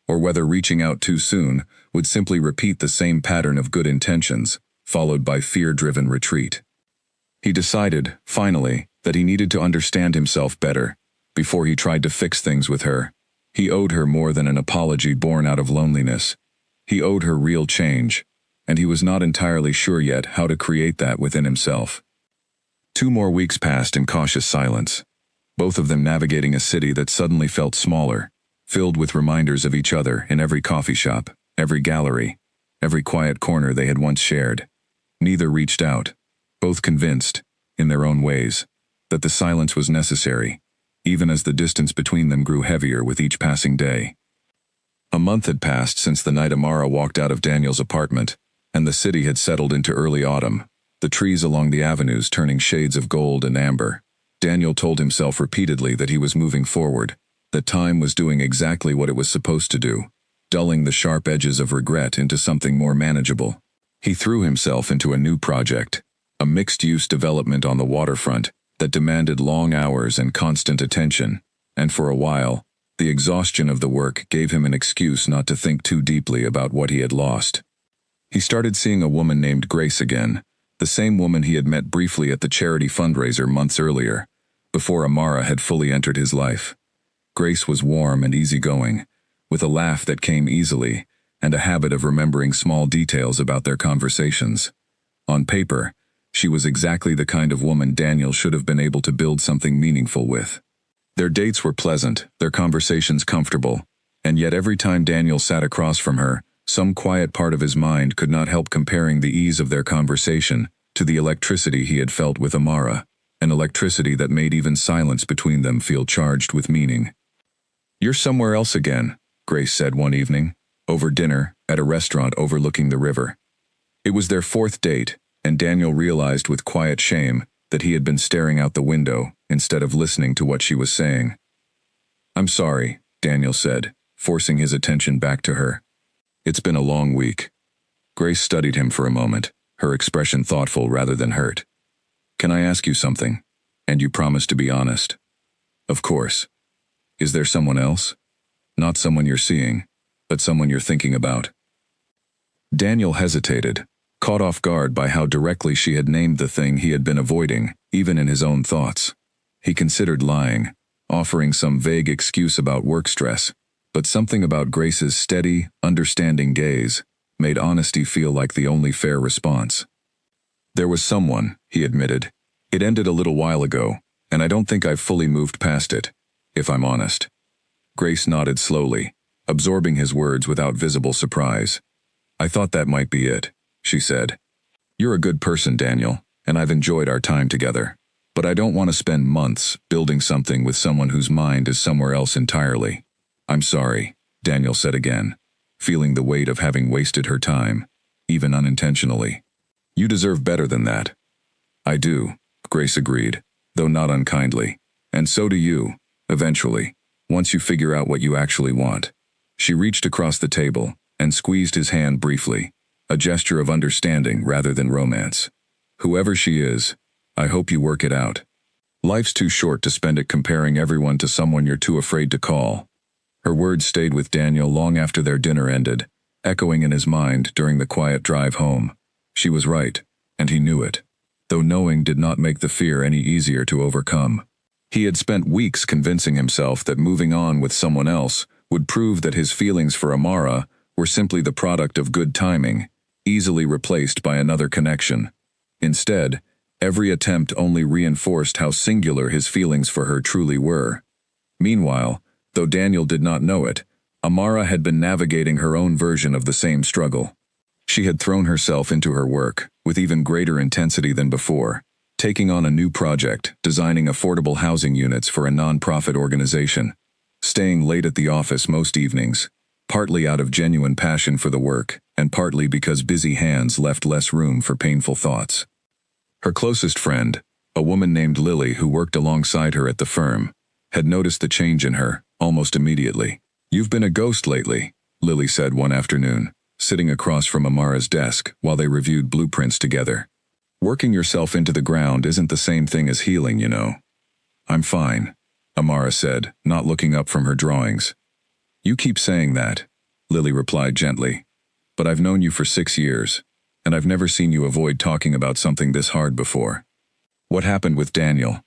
or whether reaching out too soon would simply repeat the same pattern of good intentions, followed by fear-driven retreat. He decided, finally, that he needed to understand himself better before he tried to fix things with her. He owed her more than an apology born out of loneliness. He owed her real change, and he was not entirely sure yet how to create that within himself. 2 more weeks passed in cautious silence, both of them navigating a city that suddenly felt smaller, filled with reminders of each other in every coffee shop, every gallery, every quiet corner they had once shared. Neither reached out, both convinced, in their own ways, that the silence was necessary, even as the distance between them grew heavier with each passing day. A month had passed since the night Amara walked out of Daniel's apartment, and the city had settled into early autumn, the trees along the avenues turning shades of gold and amber. Daniel told himself repeatedly that he was moving forward, that time was doing exactly what it was supposed to do, dulling the sharp edges of regret into something more manageable. He threw himself into a new project, a mixed-use development on the waterfront that demanded long hours and constant attention, and for a while, the exhaustion of the work gave him an excuse not to think too deeply about what he had lost. He started seeing a woman named Grace again, the same woman he had met briefly at the charity fundraiser months earlier, before Amara had fully entered his life. Grace was warm and easygoing, with a laugh that came easily, and a habit of remembering small details about their conversations. On paper, she was exactly the kind of woman Daniel should have been able to build something meaningful with. Their dates were pleasant, their conversations comfortable, and yet every time Daniel sat across from her, some quiet part of his mind could not help comparing the ease of their conversation to the electricity he had felt with Amara, an electricity that made even silence between them feel charged with meaning. "You're somewhere else again," Grace said one evening, over dinner, at a restaurant overlooking the river. It was their 4th date, and Daniel realized with quiet shame that he had been staring out the window instead of listening to what she was saying. "I'm sorry," Daniel said, forcing his attention back to her. "It's been a long week." Grace studied him for a moment, her expression thoughtful rather than hurt. "Can I ask you something? And you promise to be honest?" "Of course. Is there someone else? Not someone you're seeing, but someone you're thinking about?" Daniel hesitated, caught off guard by how directly she had named the thing he had been avoiding, even in his own thoughts. He considered lying, offering some vague excuse about work stress, but something about Grace's steady, understanding gaze made honesty feel like the only fair response. There was someone, he admitted. It ended a little while ago, and I don't think I've fully moved past it, if I'm honest. Grace nodded slowly, absorbing his words without visible surprise. I thought that might be it, she said. You're a good person, Daniel, and I've enjoyed our time together. But I don't want to spend months building something with someone whose mind is somewhere else entirely. I'm sorry, Daniel said again, feeling the weight of having wasted her time, even unintentionally. You deserve better than that. I do, Grace agreed, though not unkindly. And so do you, eventually, once you figure out what you actually want. She reached across the table and squeezed his hand briefly, a gesture of understanding rather than romance. Whoever she is, I hope you work it out. Life's too short to spend it comparing everyone to someone you're too afraid to call. Her words stayed with Daniel long after their dinner ended, echoing in his mind during the quiet drive home. She was right, and he knew it, though knowing did not make the fear any easier to overcome. He had spent weeks convincing himself that moving on with someone else would prove that his feelings for Amara were simply the product of good timing, easily replaced by another connection. Instead, every attempt only reinforced how singular his feelings for her truly were. Meanwhile, though Daniel did not know it, Amara had been navigating her own version of the same struggle. She had thrown herself into her work, with even greater intensity than before, taking on a new project, designing affordable housing units for a non-profit organization, staying late at the office most evenings, partly out of genuine passion for the work, and partly because busy hands left less room for painful thoughts. Her closest friend, a woman named Lily who worked alongside her at the firm, had noticed the change in her, almost immediately. You've been a ghost lately, Lily said one afternoon, sitting across from Amara's desk while they reviewed blueprints together. Working yourself into the ground isn't the same thing as healing, you know. I'm fine, Amara said, not looking up from her drawings. You keep saying that, Lily replied gently, but I've known you for 6 years, and I've never seen you avoid talking about something this hard before. What happened with Daniel?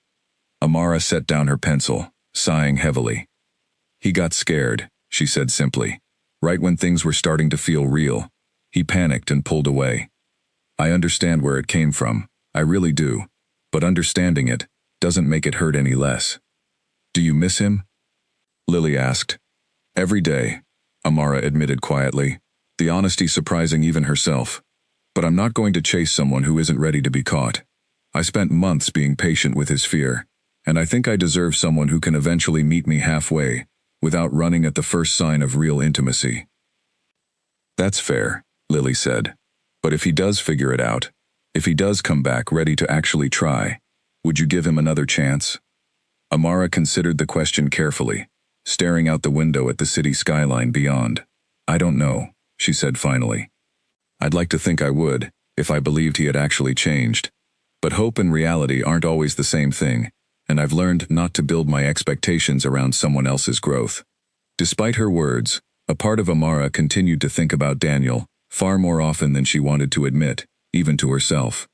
Amara set down her pencil, sighing heavily. He got scared, she said simply. Right when things were starting to feel real, he panicked and pulled away. I understand where it came from, I really do, but understanding it doesn't make it hurt any less. Do you miss him? Lily asked. Every day, Amara admitted quietly, the honesty surprising even herself. But I'm not going to chase someone who isn't ready to be caught. I spent months being patient with his fear, and I think I deserve someone who can eventually meet me halfway, without running at the first sign of real intimacy. That's fair, Lily said. But if he does figure it out, if he does come back ready to actually try, would you give him another chance? Amara considered the question carefully, staring out the window at the city skyline beyond. I don't know, she said finally. I'd like to think I would, if I believed he had actually changed. But hope and reality aren't always the same thing, and I've learned not to build my expectations around someone else's growth. Despite her words, a part of Amara continued to think about Daniel, far more often than she wanted to admit, even to herself.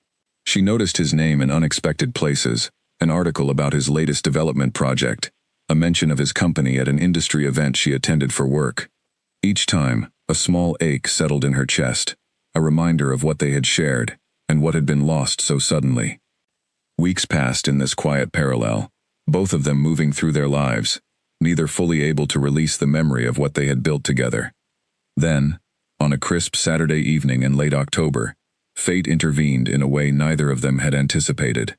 She noticed his name in unexpected places, an article about his latest development project, a mention of his company at an industry event she attended for work. Each time, a small ache settled in her chest, a reminder of what they had shared, and what had been lost so suddenly. Weeks passed in this quiet parallel, both of them moving through their lives, neither fully able to release the memory of what they had built together. Then, on a crisp Saturday evening in late October, fate intervened in a way neither of them had anticipated.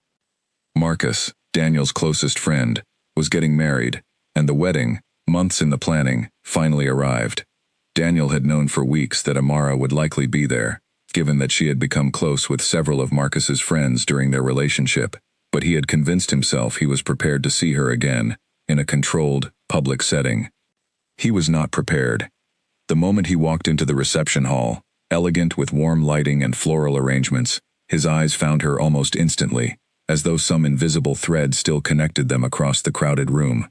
Marcus, Daniel's closest friend, was getting married, and the wedding, months in the planning, finally arrived. Daniel had known for weeks that Amara would likely be there, given that she had become close with several of Marcus's friends during their relationship, but he had convinced himself he was prepared to see her again, in a controlled, public setting. He was not prepared. The moment he walked into the reception hall, elegant with warm lighting and floral arrangements, his eyes found her almost instantly, as though some invisible thread still connected them across the crowded room.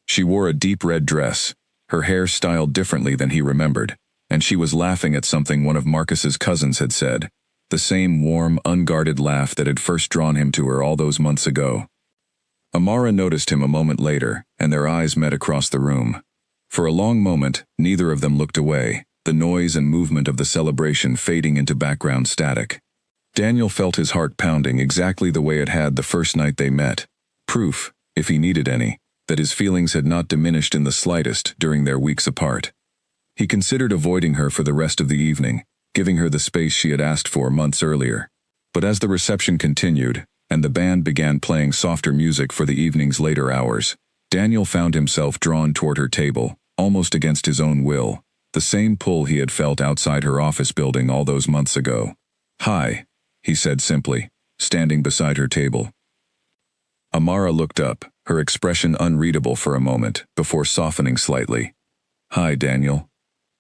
She wore a deep red dress, her hair styled differently than he remembered, and she was laughing at something one of Marcus's cousins had said. The same warm, unguarded laugh that had first drawn him to her all those months ago. Amara noticed him a moment later, and their eyes met across the room. For a long moment, neither of them looked away, the noise and movement of the celebration fading into background static. Daniel felt his heart pounding exactly the way it had the first night they met. Proof, if he needed any, that his feelings had not diminished in the slightest during their weeks apart. He considered avoiding her for the rest of the evening, giving her the space she had asked for months earlier. But as the reception continued, and the band began playing softer music for the evening's later hours, Daniel found himself drawn toward her table, almost against his own will, the same pull he had felt outside her office building all those months ago. "Hi," he said simply, standing beside her table. Amara looked up, her expression unreadable for a moment, before softening slightly. "Hi, Daniel.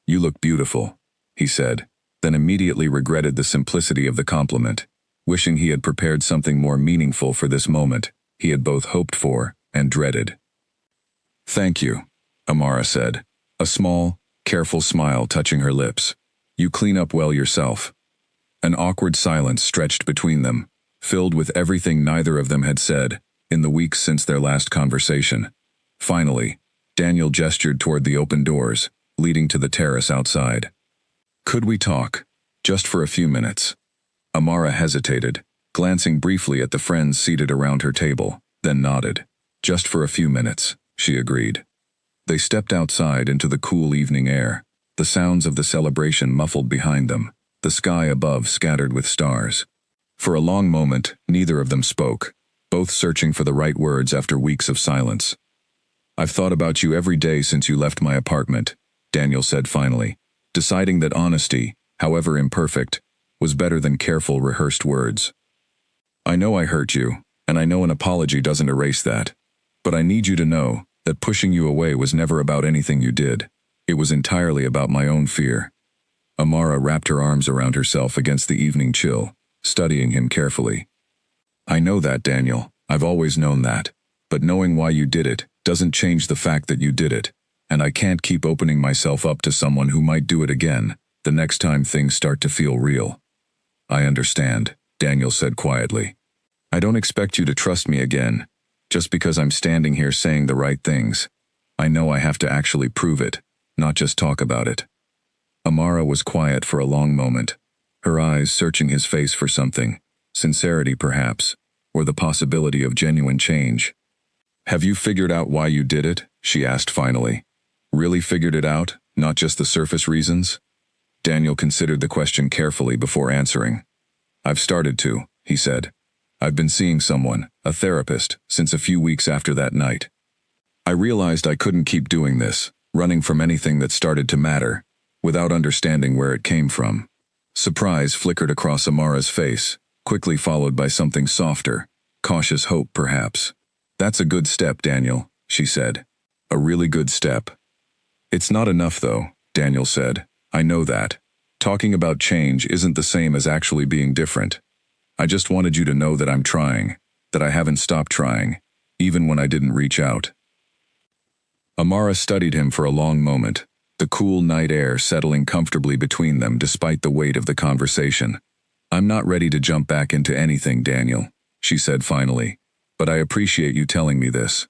You look beautiful," he said, then immediately regretted the simplicity of the compliment, wishing he had prepared something more meaningful for this moment he had both hoped for and dreaded. "Thank you," Amara said, a small, careful smile touching her lips. "You clean up well yourself." An awkward silence stretched between them, filled with everything neither of them had said in the weeks since their last conversation. Finally, Daniel gestured toward the open doors, leading to the terrace outside. "Could we talk? Just for a few minutes?" Amara hesitated, glancing briefly at the friends seated around her table, then nodded. "Just for a few minutes," she agreed. They stepped outside into the cool evening air, the sounds of the celebration muffled behind them, the sky above scattered with stars. For a long moment, neither of them spoke, both searching for the right words after weeks of silence. "I've thought about you every day since you left my apartment," Daniel said finally, deciding that honesty, however imperfect, was better than careful rehearsed words. "I know I hurt you, and I know an apology doesn't erase that. But I need you to know that pushing you away was never about anything you did. It was entirely about my own fear." Amara wrapped her arms around herself against the evening chill, studying him carefully. "I know that, Daniel. I've always known that. But knowing why you did it doesn't change the fact that you did it, and I can't keep opening myself up to someone who might do it again the next time things start to feel real." "I understand," Daniel said quietly. "I don't expect you to trust me again, just because I'm standing here saying the right things. I know I have to actually prove it, not just talk about it." Amara was quiet for a long moment, her eyes searching his face for something, sincerity perhaps, or the possibility of genuine change. "Have you figured out why you did it?" she asked finally. "Really figured it out, not just the surface reasons?" Daniel considered the question carefully before answering. "I've started to," he said. "I've been seeing someone, a therapist, since a few weeks after that night. I realized I couldn't keep doing this, running from anything that started to matter, without understanding where it came from." Surprise flickered across Amara's face, quickly followed by something softer, cautious hope perhaps. "That's a good step, Daniel," she said. "A really good step." "It's not enough though," Daniel said. "I know that. Talking about change isn't the same as actually being different. I just wanted you to know that I'm trying, that I haven't stopped trying, even when I didn't reach out." Amara studied him for a long moment, the cool night air settling comfortably between them despite the weight of the conversation. "I'm not ready to jump back into anything, Daniel," she said finally, "but I appreciate you telling me this.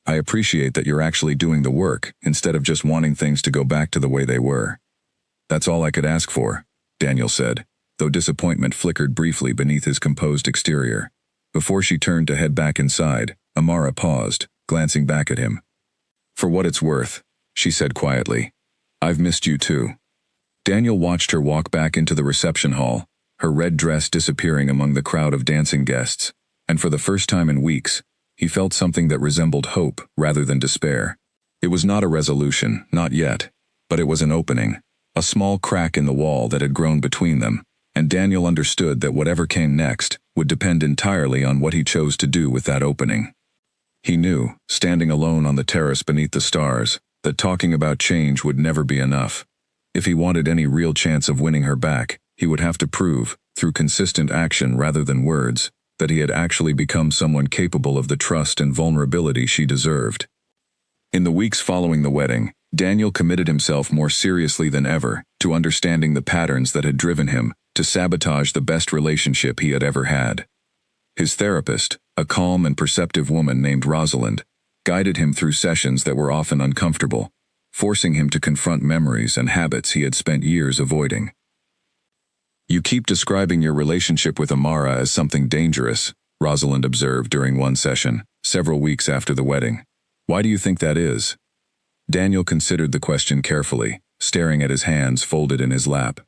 I appreciate that you're actually doing the work instead of just wanting things to go back to the way they were." "That's all I could ask for," Daniel said, though disappointment flickered briefly beneath his composed exterior. Before she turned to head back inside, Amara paused, glancing back at him. "For what it's worth," she said quietly, "I've missed you too." Daniel watched her walk back into the reception hall, her red dress disappearing among the crowd of dancing guests, and for the first time in weeks, he felt something that resembled hope rather than despair. It was not a resolution, not yet, but it was an opening, a small crack in the wall that had grown between them, and Daniel understood that whatever came next would depend entirely on what he chose to do with that opening. He knew, standing alone on the terrace beneath the stars, that talking about change would never be enough. If he wanted any real chance of winning her back, he would have to prove, through consistent action rather than words, that he had actually become someone capable of the trust and vulnerability she deserved. In the weeks following the wedding, Daniel committed himself more seriously than ever to understanding the patterns that had driven him to sabotage the best relationship he had ever had. His therapist, a calm and perceptive woman named Rosalind, guided him through sessions that were often uncomfortable, forcing him to confront memories and habits he had spent years avoiding. "You keep describing your relationship with Amara as something dangerous," Rosalind observed during one session, several weeks after the wedding. "Why do you think that is?" Daniel considered the question carefully, staring at his hands folded in his lap.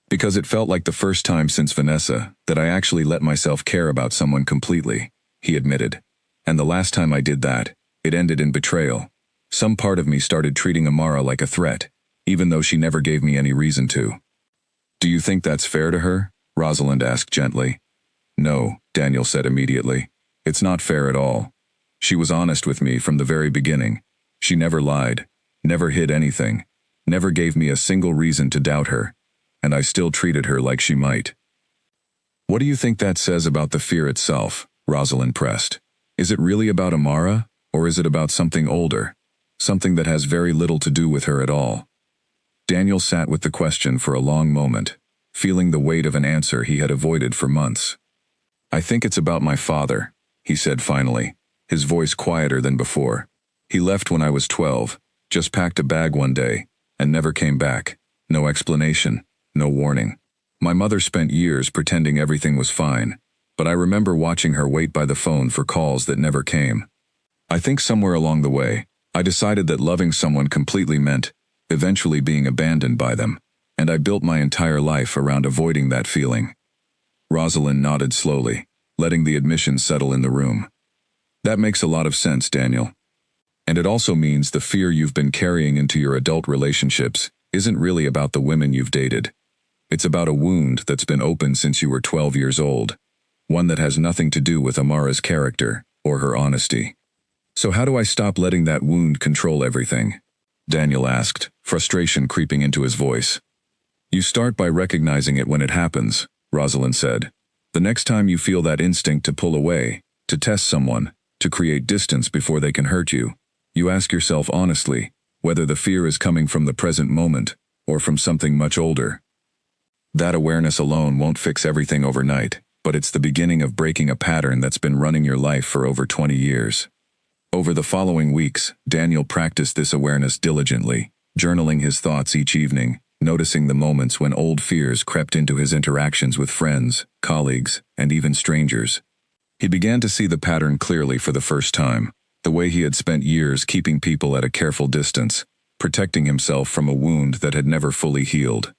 "Because it felt like the first time since Vanessa that I actually let myself care about someone completely," he admitted. "And the last time I did that, it ended in betrayal. Some part of me started treating Amara like a threat, even though she never gave me any reason to." "Do you think that's fair to her?" Rosalind asked gently. "No," Daniel said immediately. "It's not fair at all. She was honest with me from the very beginning. She never lied, never hid anything, never gave me a single reason to doubt her, and I still treated her like she might." "What do you think that says about the fear itself?" Rosalind pressed. "Is it really about Amara, or is it about something older, something that has very little to do with her at all?" Daniel sat with the question for a long moment, feeling the weight of an answer he had avoided for months. "I think it's about my father," he said finally, his voice quieter than before. "He left when I was 12, just packed a bag one day, and never came back. No explanation, no warning. My mother spent years pretending everything was fine, but I remember watching her wait by the phone for calls that never came. I think somewhere along the way, I decided that loving someone completely meant eventually being abandoned by them, and I built my entire life around avoiding that feeling." Rosalind nodded slowly, letting the admission settle in the room. "That makes a lot of sense, Daniel. And it also means the fear you've been carrying into your adult relationships isn't really about the women you've dated. It's about a wound that's been open since you were 12 years old, one that has nothing to do with Amara's character or her honesty." "So how do I stop letting that wound control everything?" Daniel asked, frustration creeping into his voice. "You start by recognizing it when it happens," Rosalind said. "The next time you feel that instinct to pull away, to test someone, to create distance before they can hurt you, you ask yourself honestly whether the fear is coming from the present moment or from something much older. That awareness alone won't fix everything overnight, but it's the beginning of breaking a pattern that's been running your life for over 20 years. Over the following weeks, Daniel practiced this awareness diligently, journaling his thoughts each evening, noticing the moments when old fears crept into his interactions with friends, colleagues, and even strangers. He began to see the pattern clearly for the first time, the way he had spent years keeping people at a careful distance, protecting himself from a wound that had never fully healed.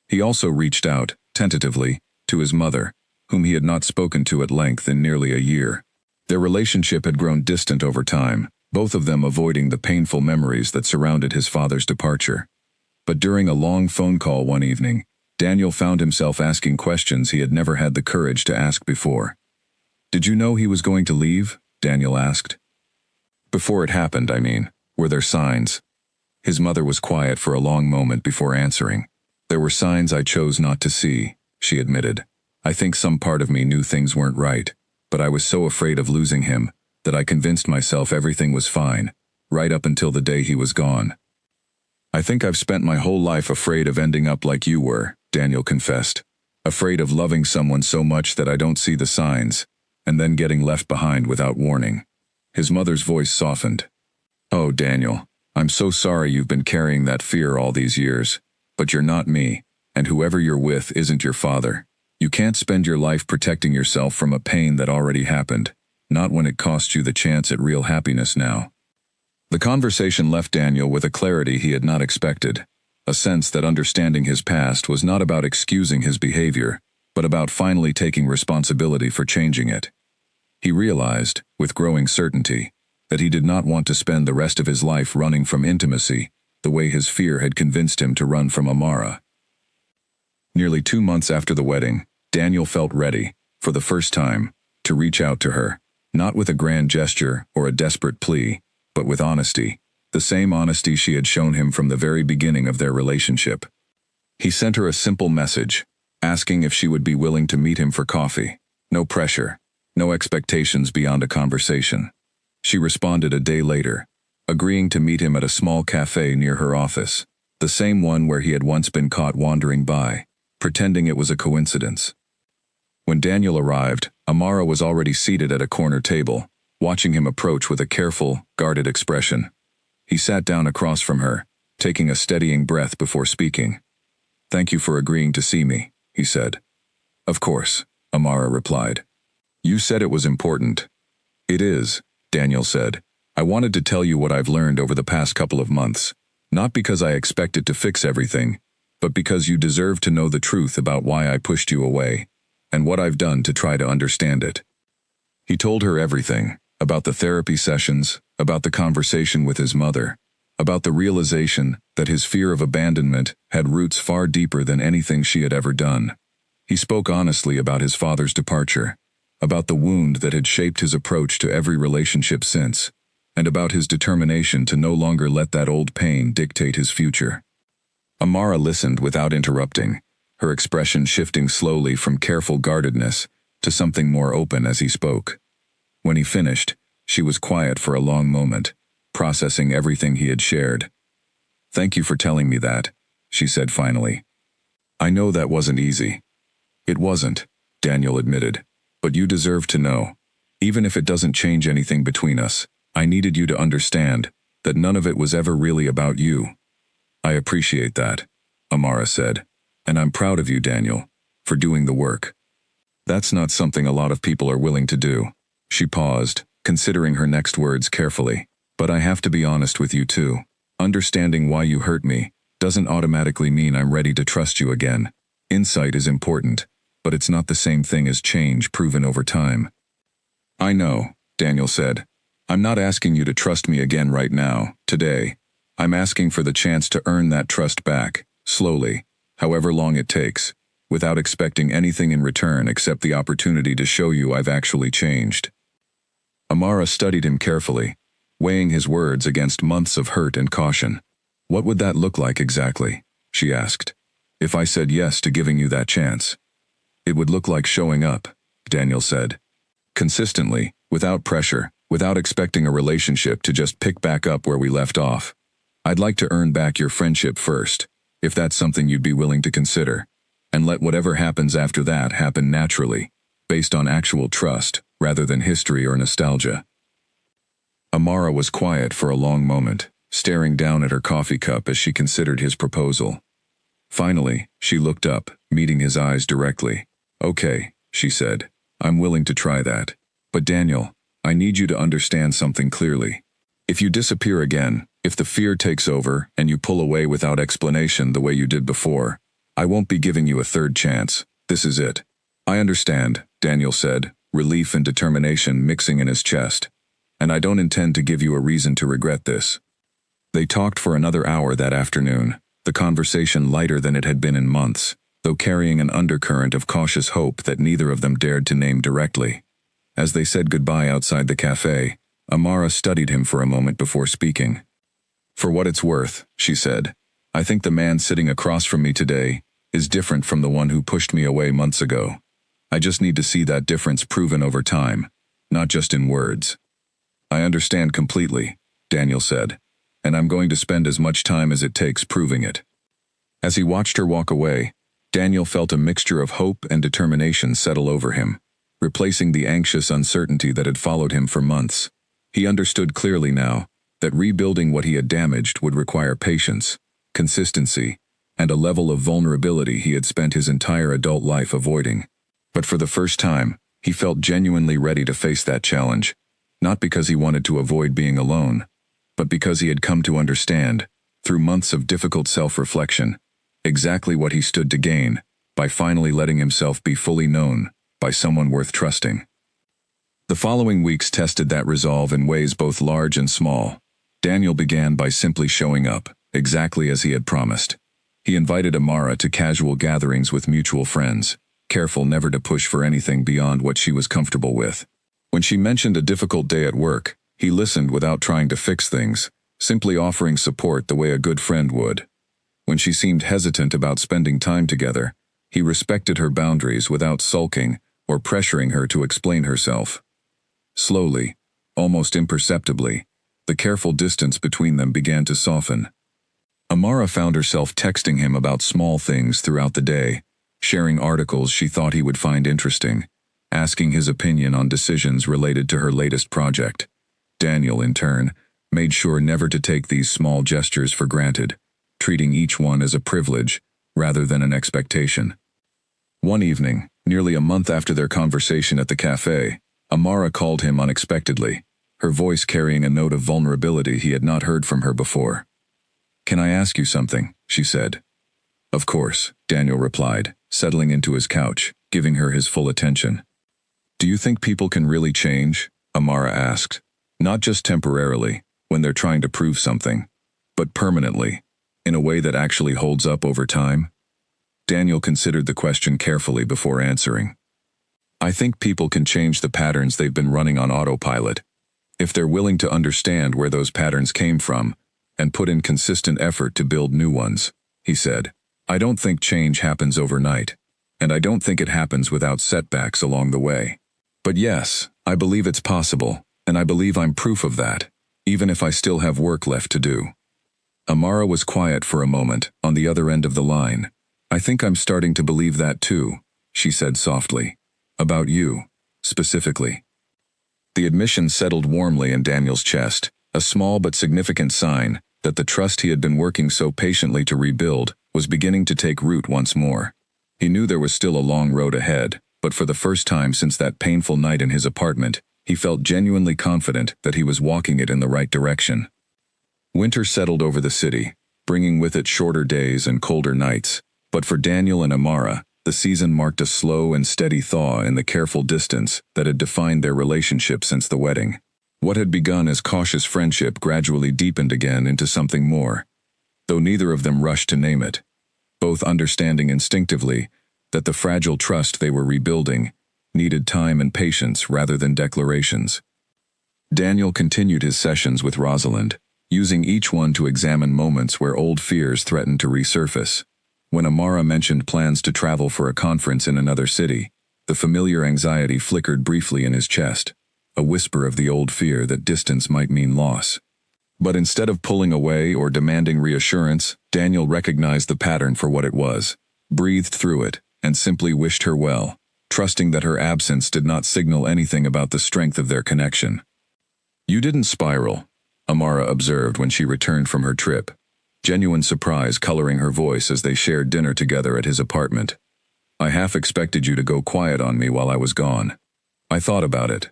He also reached out, tentatively, to his mother, whom he had not spoken to at length in nearly a year. Their relationship had grown distant over time, both of them avoiding the painful memories that surrounded his father's departure. But during a long phone call one evening, Daniel found himself asking questions he had never had the courage to ask before. "Did you know he was going to leave?" Daniel asked. "Before it happened, I mean. Were there signs?" His mother was quiet for a long moment before answering. "There were signs I chose not to see," she admitted. "I think some part of me knew things weren't right, but I was so afraid of losing him that I convinced myself everything was fine, right up until the day he was gone." "I think I've spent my whole life afraid of ending up like you were," Daniel confessed. "Afraid of loving someone so much that I don't see the signs, and then getting left behind without warning." His mother's voice softened. "Oh, Daniel, I'm so sorry you've been carrying that fear all these years, but you're not me, and whoever you're with isn't your father. You can't spend your life protecting yourself from a pain that already happened, not when it costs you the chance at real happiness now." The conversation left Daniel with a clarity he had not expected, a sense that understanding his past was not about excusing his behavior, but about finally taking responsibility for changing it. He realized, with growing certainty, that he did not want to spend the rest of his life running from intimacy, the way his fear had convinced him to run from Amara. Nearly 2 months after the wedding, Daniel felt ready, for the first time, to reach out to her, not with a grand gesture or a desperate plea, but with honesty, the same honesty she had shown him from the very beginning of their relationship. He sent her a simple message, asking if she would be willing to meet him for coffee. No pressure, no expectations beyond a conversation. She responded a day later, agreeing to meet him at a small cafe near her office, the same one where he had once been caught wandering by, pretending it was a coincidence. When Daniel arrived, Amara was already seated at a corner table, watching him approach with a careful, guarded expression. He sat down across from her, taking a steadying breath before speaking. "Thank you for agreeing to see me," he said. "Of course," Amara replied. "You said it was important." "It is," Daniel said. "I wanted to tell you what I've learned over the past couple of months, not because I expect it to fix everything, but because you deserve to know the truth about why I pushed you away, and what I've done to try to understand it." He told her everything, about the therapy sessions, about the conversation with his mother, about the realization that his fear of abandonment had roots far deeper than anything she had ever done. He spoke honestly about his father's departure, about the wound that had shaped his approach to every relationship since, and about his determination to no longer let that old pain dictate his future. Amara listened without interrupting, her expression shifting slowly from careful guardedness to something more open as he spoke. When he finished, she was quiet for a long moment, processing everything he had shared. "Thank you for telling me that," she said finally. "I know that wasn't easy." "It wasn't," Daniel admitted, "but you deserve to know. Even if it doesn't change anything between us, I needed you to understand that none of it was ever really about you." "I appreciate that," Amara said, "and I'm proud of you, Daniel, for doing the work. That's not something a lot of people are willing to do." She paused, considering her next words carefully. "But I have to be honest with you too. Understanding why you hurt me doesn't automatically mean I'm ready to trust you again. Insight is important, but it's not the same thing as change proven over time." "I know," Daniel said. "I'm not asking you to trust me again right now, today. I'm asking for the chance to earn that trust back, slowly, however long it takes, without expecting anything in return except the opportunity to show you I've actually changed." Amara studied him carefully, weighing his words against months of hurt and caution. "What would that look like exactly?" she asked. "If I said yes to giving you that chance." "It would look like showing up," Daniel said. "Consistently, without pressure, without expecting a relationship to just pick back up where we left off. I'd like to earn back your friendship first, if that's something you'd be willing to consider, and let whatever happens after that happen naturally, based on actual trust, rather than history or nostalgia." Amara was quiet for a long moment, staring down at her coffee cup as she considered his proposal. Finally, she looked up, meeting his eyes directly. "Okay," she said, "I'm willing to try that. But Daniel, I need you to understand something clearly. If you disappear again, if the fear takes over and you pull away without explanation the way you did before, I won't be giving you a third chance. This is it." "I understand," Daniel said, relief and determination mixing in his chest. "And I don't intend to give you a reason to regret this." They talked for another hour that afternoon, the conversation lighter than it had been in months, though carrying an undercurrent of cautious hope that neither of them dared to name directly. As they said goodbye outside the cafe, Amara studied him for a moment before speaking. "For what it's worth," she said, "I think the man sitting across from me today is different from the one who pushed me away months ago. I just need to see that difference proven over time, not just in words." "I understand completely," Daniel said, "and I'm going to spend as much time as it takes proving it." As he watched her walk away, Daniel felt a mixture of hope and determination settle over him, replacing the anxious uncertainty that had followed him for months. He understood clearly now that rebuilding what he had damaged would require patience, consistency, and a level of vulnerability he had spent his entire adult life avoiding. But for the first time, he felt genuinely ready to face that challenge, not because he wanted to avoid being alone, but because he had come to understand, through months of difficult self-reflection, exactly what he stood to gain by finally letting himself be fully known by someone worth trusting. The following weeks tested that resolve in ways both large and small. Daniel began by simply showing up, exactly as he had promised. He invited Amara to casual gatherings with mutual friends, careful never to push for anything beyond what she was comfortable with. When she mentioned a difficult day at work, he listened without trying to fix things, simply offering support the way a good friend would. When she seemed hesitant about spending time together, he respected her boundaries without sulking or pressuring her to explain herself. Slowly, almost imperceptibly, The careful distance between them began to soften. Amara found herself texting him about small things throughout the day, sharing articles she thought he would find interesting, asking his opinion on decisions related to her latest project. Daniel, in turn, made sure never to take these small gestures for granted, treating each one as a privilege rather than an expectation. One evening, nearly a month after their conversation at the cafe, Amara called him unexpectedly, her voice carrying a note of vulnerability he had not heard from her before. "Can I ask you something?" she said. "Of course," Daniel replied, settling into his couch, giving her his full attention. "Do you think people can really change?" Amara asked. "Not just temporarily, when they're trying to prove something, but permanently, in a way that actually holds up over time?" Daniel considered the question carefully before answering. "I think people can change the patterns they've been running on autopilot, if they're willing to understand where those patterns came from and put in consistent effort to build new ones," he said. "I don't think change happens overnight, and I don't think it happens without setbacks along the way. But yes, I believe it's possible, and I believe I'm proof of that, even if I still have work left to do." Amara was quiet for a moment on the other end of the line. "I think I'm starting to believe that too," she said softly. "About you, specifically." The admission settled warmly in Daniel's chest, a small but significant sign that the trust he had been working so patiently to rebuild was beginning to take root once more. He knew there was still a long road ahead, but for the first time since that painful night in his apartment, he felt genuinely confident that he was walking it in the right direction. Winter settled over the city, bringing with it shorter days and colder nights, but for Daniel and Amara, the season marked a slow and steady thaw in the careful distance that had defined their relationship since the wedding. What had begun as cautious friendship gradually deepened again into something more, though neither of them rushed to name it, both understanding instinctively that the fragile trust they were rebuilding needed time and patience rather than declarations. Daniel continued his sessions with Rosalind, using each one to examine moments where old fears threatened to resurface. When Amara mentioned plans to travel for a conference in another city, the familiar anxiety flickered briefly in his chest, a whisper of the old fear that distance might mean loss. But instead of pulling away or demanding reassurance, Daniel recognized the pattern for what it was, breathed through it, and simply wished her well, trusting that her absence did not signal anything about the strength of their connection. "You didn't spiral," Amara observed when she returned from her trip, genuine surprise coloring her voice as they shared dinner together at his apartment. "I half expected you to go quiet on me while I was gone." "I thought about it,"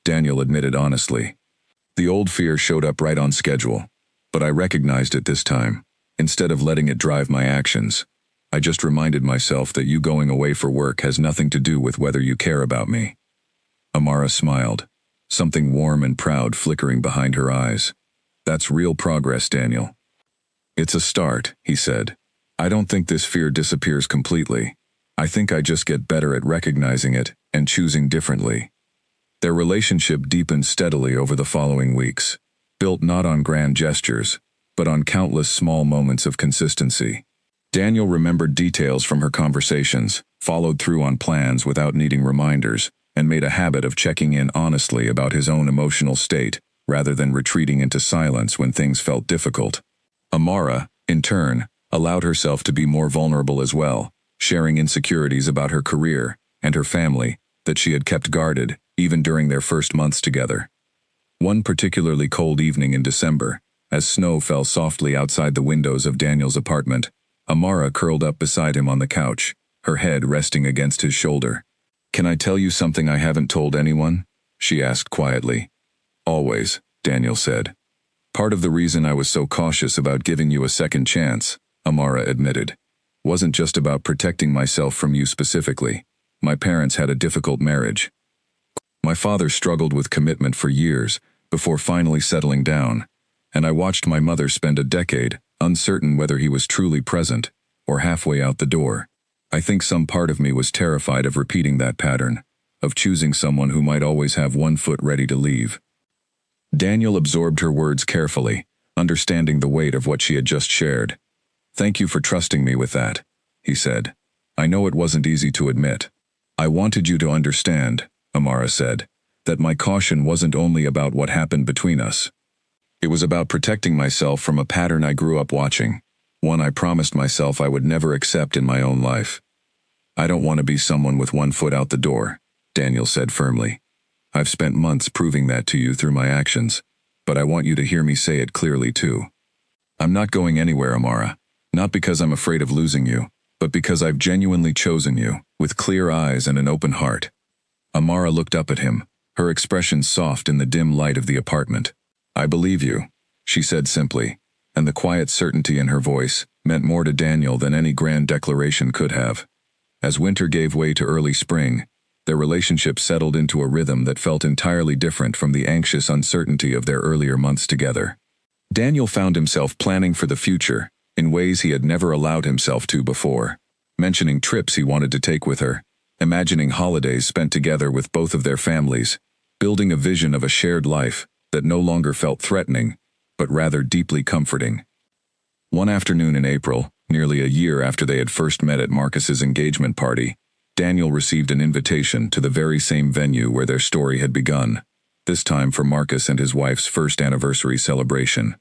Daniel admitted honestly. "The old fear showed up right on schedule, but I recognized it this time. Instead of letting it drive my actions, I just reminded myself that you going away for work has nothing to do with whether you care about me." Amara smiled, something warm and proud flickering behind her eyes. "That's real progress, Daniel." "It's a start," he said. "I don't think this fear disappears completely. I think I just get better at recognizing it and choosing differently." Their relationship deepened steadily over the following weeks, built not on grand gestures, but on countless small moments of consistency. Daniel remembered details from her conversations, followed through on plans without needing reminders, and made a habit of checking in honestly about his own emotional state, rather than retreating into silence when things felt difficult. Amara, in turn, allowed herself to be more vulnerable as well, sharing insecurities about her career and her family that she had kept guarded, even during their first months together. One particularly cold evening in December, as snow fell softly outside the windows of Daniel's apartment, Amara curled up beside him on the couch, her head resting against his shoulder. "Can I tell you something I haven't told anyone?" she asked quietly. "Always," Daniel said. "Part of the reason I was so cautious about giving you a second chance," Amara admitted, "wasn't just about protecting myself from you specifically. My parents had a difficult marriage. My father struggled with commitment for years before finally settling down, and I watched my mother spend a decade uncertain whether he was truly present or halfway out the door. I think some part of me was terrified of repeating that pattern, of choosing someone who might always have one foot ready to leave." Daniel absorbed her words carefully, understanding the weight of what she had just shared. "Thank you for trusting me with that," he said. "I know it wasn't easy to admit. I wanted you to understand," Amara said, "that my caution wasn't only about what happened between us. It was about protecting myself from a pattern I grew up watching, one I promised myself I would never accept in my own life. I don't want to be someone with one foot out the door, Daniel said firmly. I've spent months proving that to you through my actions, but I want you to hear me say it clearly too. I'm not going anywhere, Amara. Not because I'm afraid of losing you, but because I've genuinely chosen you, with clear eyes and an open heart. Amara looked up at him, her expression soft in the dim light of the apartment. I believe you, she said simply, and the quiet certainty in her voice meant more to Daniel than any grand declaration could have. As winter gave way to early spring, their relationship settled into a rhythm that felt entirely different from the anxious uncertainty of their earlier months together. Daniel found himself planning for the future in ways he had never allowed himself to before, mentioning trips he wanted to take with her, imagining holidays spent together with both of their families, building a vision of a shared life that no longer felt threatening, but rather deeply comforting. One afternoon in April, nearly a year after they had first met at Marcus's engagement party, Daniel received an invitation to the very same venue where their story had begun, this time for Marcus and his wife's first anniversary celebration.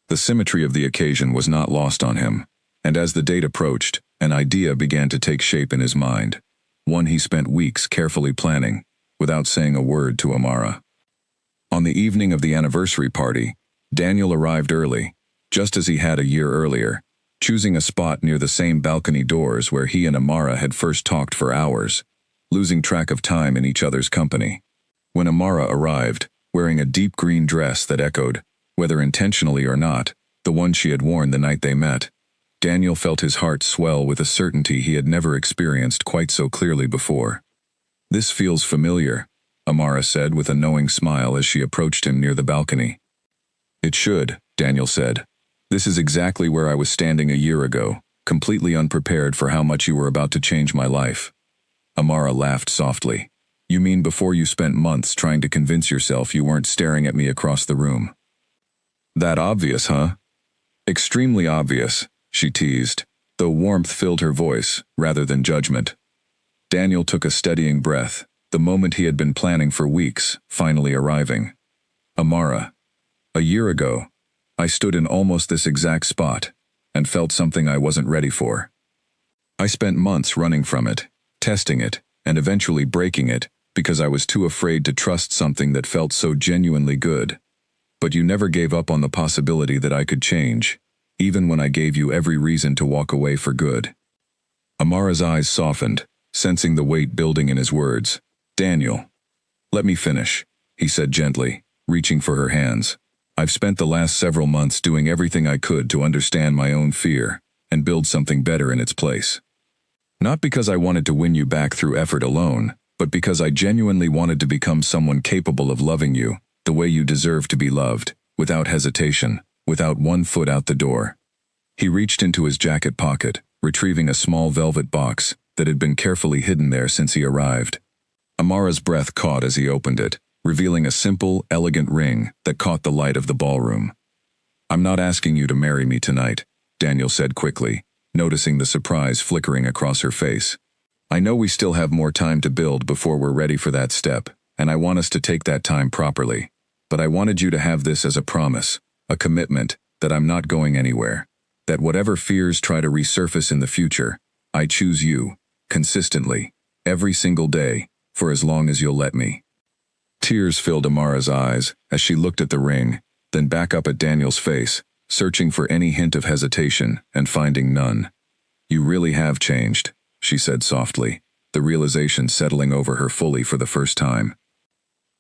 The symmetry of the occasion was not lost on him, and as the date approached, an idea began to take shape in his mind, one he spent weeks carefully planning, without saying a word to Amara. On the evening of the anniversary party, Daniel arrived early, just as he had a year earlier, choosing a spot near the same balcony doors where he and Amara had first talked for hours, losing track of time in each other's company. When Amara arrived, wearing a deep green dress that echoed, whether intentionally or not, the one she had worn the night they met, Daniel felt his heart swell with a certainty he had never experienced quite so clearly before. This feels familiar, Amara said with a knowing smile as she approached him near the balcony. It should, Daniel said. This is exactly where I was standing a year ago, completely unprepared for how much you were about to change my life. Amara laughed softly. You mean before you spent months trying to convince yourself you weren't staring at me across the room? That obvious, huh? Extremely obvious, she teased, though warmth filled her voice rather than judgment. Daniel took a steadying breath, the moment he had been planning for weeks, finally arriving. Amara. A year ago, I stood in almost this exact spot, and felt something I wasn't ready for. I spent months running from it, testing it, and eventually breaking it, because I was too afraid to trust something that felt so genuinely good. But you never gave up on the possibility that I could change, even when I gave you every reason to walk away for good. Amara's eyes softened, sensing the weight building in his words. Daniel. Let me finish, he said gently, reaching for her hands. I've spent the last several months doing everything I could to understand my own fear and build something better in its place. Not because I wanted to win you back through effort alone, but because I genuinely wanted to become someone capable of loving you the way you deserve to be loved, without hesitation, without one foot out the door. He reached into his jacket pocket, retrieving a small velvet box that had been carefully hidden there since he arrived. Amara's breath caught as he opened it, revealing a simple, elegant ring that caught the light of the ballroom. I'm not asking you to marry me tonight, Daniel said quickly, noticing the surprise flickering across her face. I know we still have more time to build before we're ready for that step, and I want us to take that time properly. But I wanted you to have this as a promise, a commitment that I'm not going anywhere, that whatever fears try to resurface in the future, I choose you, consistently, every single day, for as long as you'll let me. Tears filled Amara's eyes as she looked at the ring, then back up at Daniel's face, searching for any hint of hesitation and finding none. You really have changed, she said softly, the realization settling over her fully for the first time.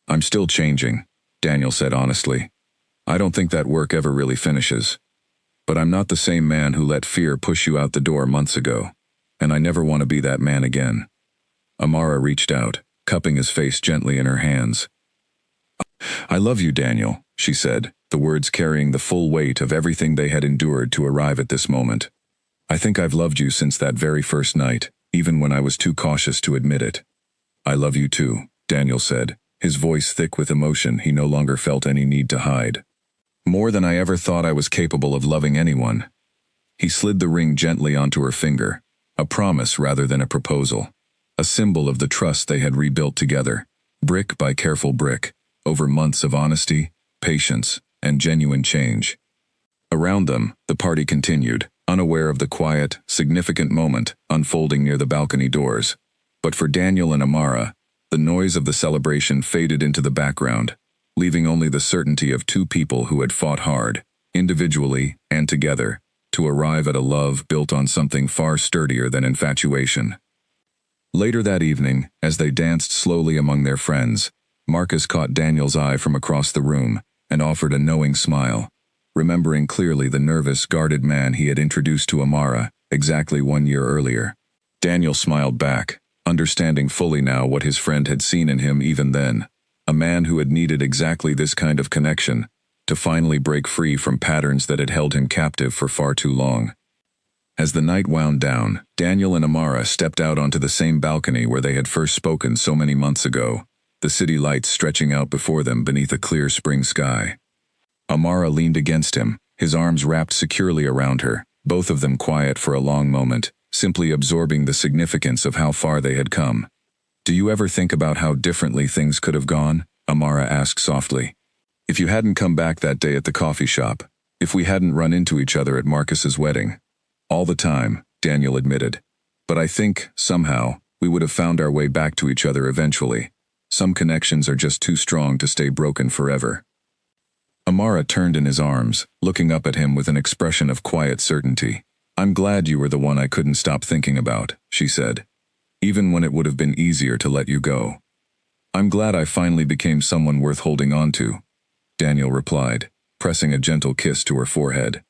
I'm still changing, Daniel said honestly. I don't think that work ever really finishes. But I'm not the same man who let fear push you out the door months ago, and I never want to be that man again. Amara reached out, cupping his face gently in her hands. I love you, Daniel, she said, the words carrying the full weight of everything they had endured to arrive at this moment. I think I've loved you since that very first night, even when I was too cautious to admit it. I love you too, Daniel said, his voice thick with emotion he no longer felt any need to hide. More than I ever thought I was capable of loving anyone. He slid the ring gently onto her finger, a promise rather than a proposal, a symbol of the trust they had rebuilt together, brick by careful brick, over months of honesty, patience, and genuine change. Around them, the party continued, unaware of the quiet, significant moment unfolding near the balcony doors. But for Daniel and Amara, the noise of the celebration faded into the background, leaving only the certainty of two people who had fought hard, individually and together, to arrive at a love built on something far sturdier than infatuation. Later that evening, as they danced slowly among their friends, Marcus caught Daniel's eye from across the room and offered a knowing smile, remembering clearly the nervous, guarded man he had introduced to Amara exactly 1 year earlier. Daniel smiled back, understanding fully now what his friend had seen in him even then, a man who had needed exactly this kind of connection to finally break free from patterns that had held him captive for far too long. As the night wound down, Daniel and Amara stepped out onto the same balcony where they had first spoken so many months ago, the city lights stretching out before them beneath a clear spring sky. Amara leaned against him, his arms wrapped securely around her, both of them quiet for a long moment, simply absorbing the significance of how far they had come. "Do you ever think about how differently things could have gone?" Amara asked softly. "If you hadn't come back that day at the coffee shop, if we hadn't run into each other at Marcus's wedding." "All the time," Daniel admitted. "But I think, somehow, we would have found our way back to each other eventually. Some connections are just too strong to stay broken forever." Amara turned in his arms, looking up at him with an expression of quiet certainty. "I'm glad you were the one I couldn't stop thinking about," she said, "even when it would have been easier to let you go." "I'm glad I finally became someone worth holding on to," Daniel replied, pressing a gentle kiss to her forehead.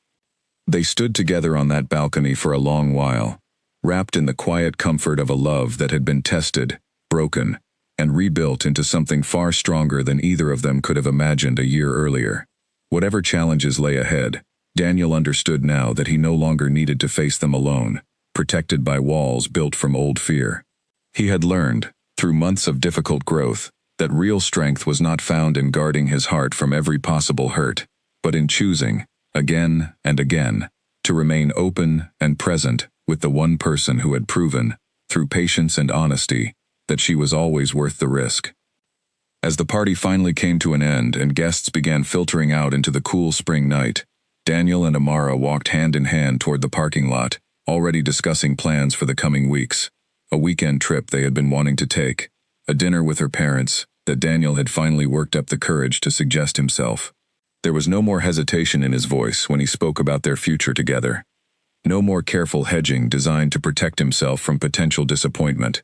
They stood together on that balcony for a long while, wrapped in the quiet comfort of a love that had been tested, broken, and rebuilt into something far stronger than either of them could have imagined a year earlier. Whatever challenges lay ahead, Daniel understood now that he no longer needed to face them alone, protected by walls built from old fear. He had learned, through months of difficult growth, that real strength was not found in guarding his heart from every possible hurt, but in choosing, again and again, to remain open and present with the one person who had proven, through patience and honesty, that she was always worth the risk. As the party finally came to an end and guests began filtering out into the cool spring night, Daniel and Amara walked hand in hand toward the parking lot, already discussing plans for the coming weeks. A weekend trip they had been wanting to take, a dinner with her parents that Daniel had finally worked up the courage to suggest himself. There was no more hesitation in his voice when he spoke about their future together. No more careful hedging designed to protect himself from potential disappointment.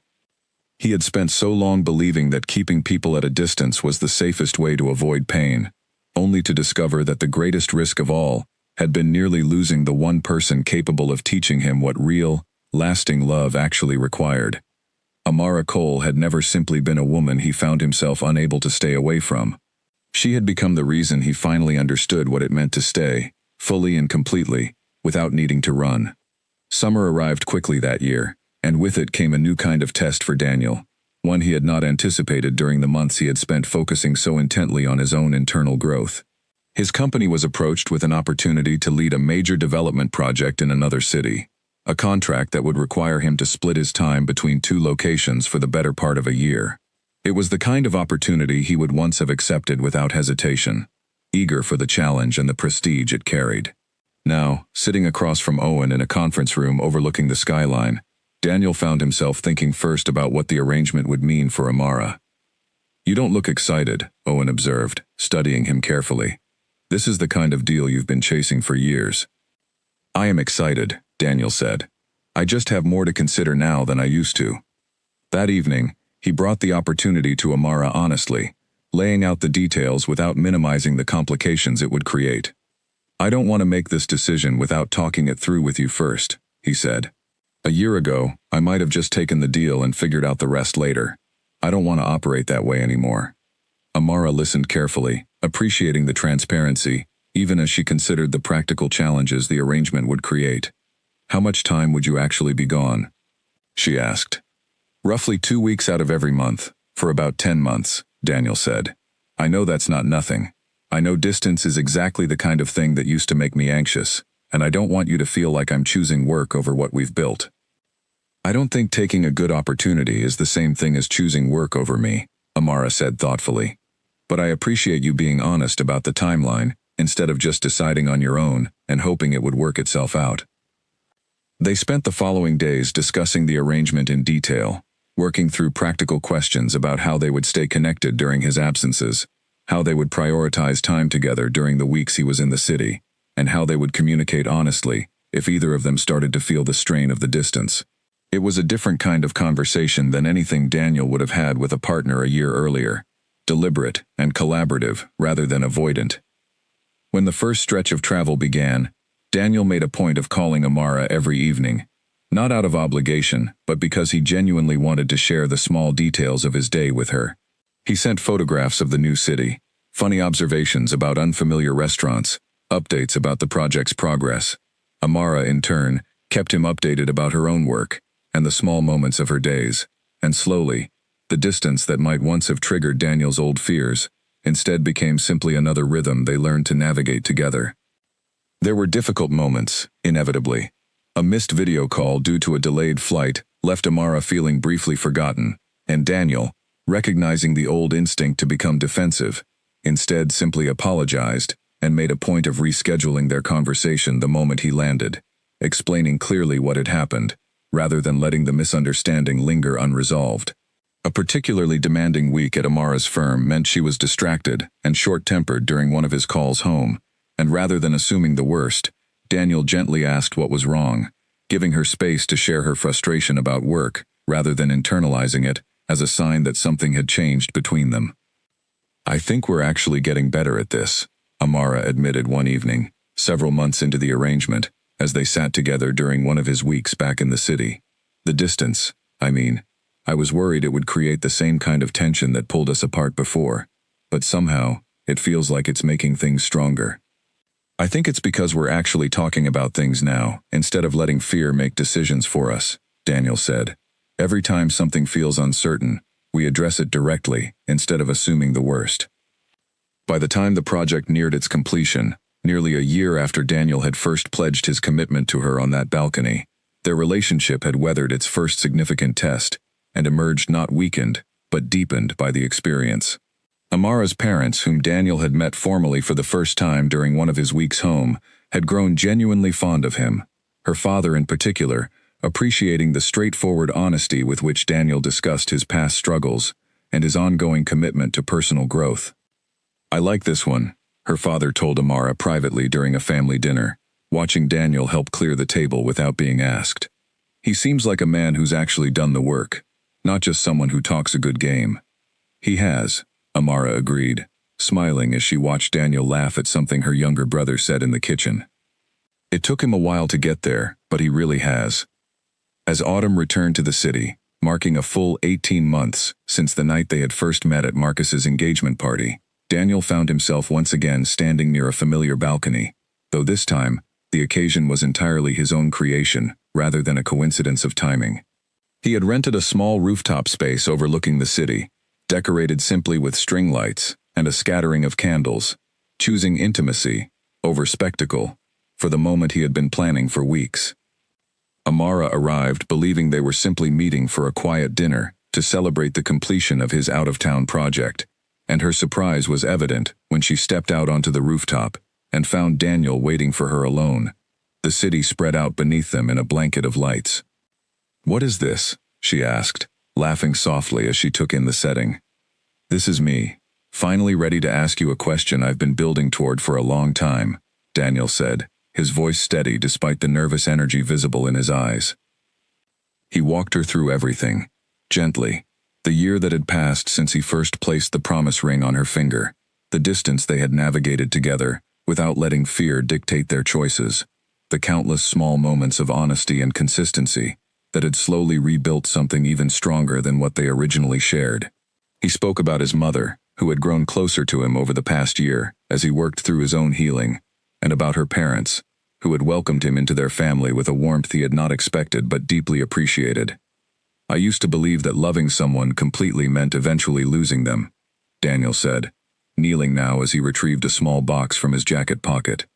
He had spent so long believing that keeping people at a distance was the safest way to avoid pain, only to discover that the greatest risk of all had been nearly losing the one person capable of teaching him what real, lasting love actually required. Amara Cole had never simply been a woman he found himself unable to stay away from. She had become the reason he finally understood what it meant to stay, fully and completely, without needing to run. Summer arrived quickly that year, and with it came a new kind of test for Daniel, one he had not anticipated during the months he had spent focusing so intently on his own internal growth. His company was approached with an opportunity to lead a major development project in another city, a contract that would require him to split his time between two locations for the better part of a year. It was the kind of opportunity he would once have accepted without hesitation, eager for the challenge and the prestige it carried. Now, sitting across from Owen in a conference room overlooking the skyline, Daniel found himself thinking first about what the arrangement would mean for Amara. "You don't look excited," Owen observed, studying him carefully. "This is the kind of deal you've been chasing for years." "I am excited," Daniel said. "I just have more to consider now than I used to." That evening, he brought the opportunity to Amara honestly, laying out the details without minimizing the complications it would create. "I don't want to make this decision without talking it through with you first," he said. "A year ago, I might have just taken the deal and figured out the rest later. I don't want to operate that way anymore." Amara listened carefully, appreciating the transparency, even as she considered the practical challenges the arrangement would create. "How much time would you actually be gone?" she asked. "Roughly 2 weeks out of every month, for about 10 months, Daniel said. "I know that's not nothing. I know distance is exactly the kind of thing that used to make me anxious, and I don't want you to feel like I'm choosing work over what we've built." "I don't think taking a good opportunity is the same thing as choosing work over me," Amara said thoughtfully. "But I appreciate you being honest about the timeline, instead of just deciding on your own and hoping it would work itself out. They spent the following days discussing the arrangement in detail, working through practical questions about how they would stay connected during his absences, how they would prioritize time together during the weeks he was in the city, and how they would communicate honestly if either of them started to feel the strain of the distance. It was a different kind of conversation than anything Daniel would have had with a partner a year earlier, deliberate and collaborative rather than avoidant. When the first stretch of travel began, Daniel made a point of calling Amara every evening, not out of obligation, but because he genuinely wanted to share the small details of his day with her. He sent photographs of the new city, funny observations about unfamiliar restaurants, updates about the project's progress. Amara, in turn, kept him updated about her own work and the small moments of her days, and slowly, the distance that might once have triggered Daniel's old fears instead became simply another rhythm they learned to navigate together. There were difficult moments, inevitably. A missed video call due to a delayed flight left Amara feeling briefly forgotten, and Daniel, recognizing the old instinct to become defensive, instead simply apologized and made a point of rescheduling their conversation the moment he landed, explaining clearly what had happened, rather than letting the misunderstanding linger unresolved. A particularly demanding week at Amara's firm meant she was distracted and short-tempered during one of his calls home, and rather than assuming the worst, Daniel gently asked what was wrong, giving her space to share her frustration about work rather than internalizing it as a sign that something had changed between them. "I think we're actually getting better at this," Amara admitted one evening, several months into the arrangement, as they sat together during one of his weeks back in the city. "The distance, I was worried it would create the same kind of tension that pulled us apart before, but somehow, it feels like it's making things stronger. I think it's because we're actually talking about things now, instead of letting fear make decisions for us," Daniel said. "Every time something feels uncertain, we address it directly, instead of assuming the worst." By the time the project neared its completion, nearly a year after Daniel had first pledged his commitment to her on that balcony, their relationship had weathered its first significant test, and emerged not weakened, but deepened by the experience. Amara's parents, whom Daniel had met formally for the first time during one of his weeks home, had grown genuinely fond of him, her father in particular, appreciating the straightforward honesty with which Daniel discussed his past struggles and his ongoing commitment to personal growth. "I like this one," her father told Amara privately during a family dinner, watching Daniel help clear the table without being asked. "He seems like a man who's actually done the work, not just someone who talks a good game." "He has," Amara agreed, smiling as she watched Daniel laugh at something her younger brother said in the kitchen. "It took him a while to get there, but he really has." As autumn returned to the city, marking a full 18 months since the night they had first met at Marcus's engagement party, Daniel found himself once again standing near a familiar balcony, though this time, the occasion was entirely his own creation, rather than a coincidence of timing. He had rented a small rooftop space overlooking the city, decorated simply with string lights and a scattering of candles, choosing intimacy over spectacle for the moment he had been planning for weeks. Amara arrived believing they were simply meeting for a quiet dinner to celebrate the completion of his out-of-town project, and her surprise was evident when she stepped out onto the rooftop and found Daniel waiting for her alone, the city spread out beneath them in a blanket of lights. "What is this?" she asked, laughing softly as she took in the setting. "This is me, finally ready to ask you a question I've been building toward for a long time," Daniel said, his voice steady despite the nervous energy visible in his eyes. He walked her through everything, gently, the year that had passed since he first placed the promise ring on her finger, the distance they had navigated together without letting fear dictate their choices, the countless small moments of honesty and consistency that had slowly rebuilt something even stronger than what they originally shared. He spoke about his mother, who had grown closer to him over the past year as he worked through his own healing, and about her parents, who had welcomed him into their family with a warmth he had not expected but deeply appreciated. "I used to believe that loving someone completely meant eventually losing them," Daniel said, kneeling now as he retrieved a small box from his jacket pocket.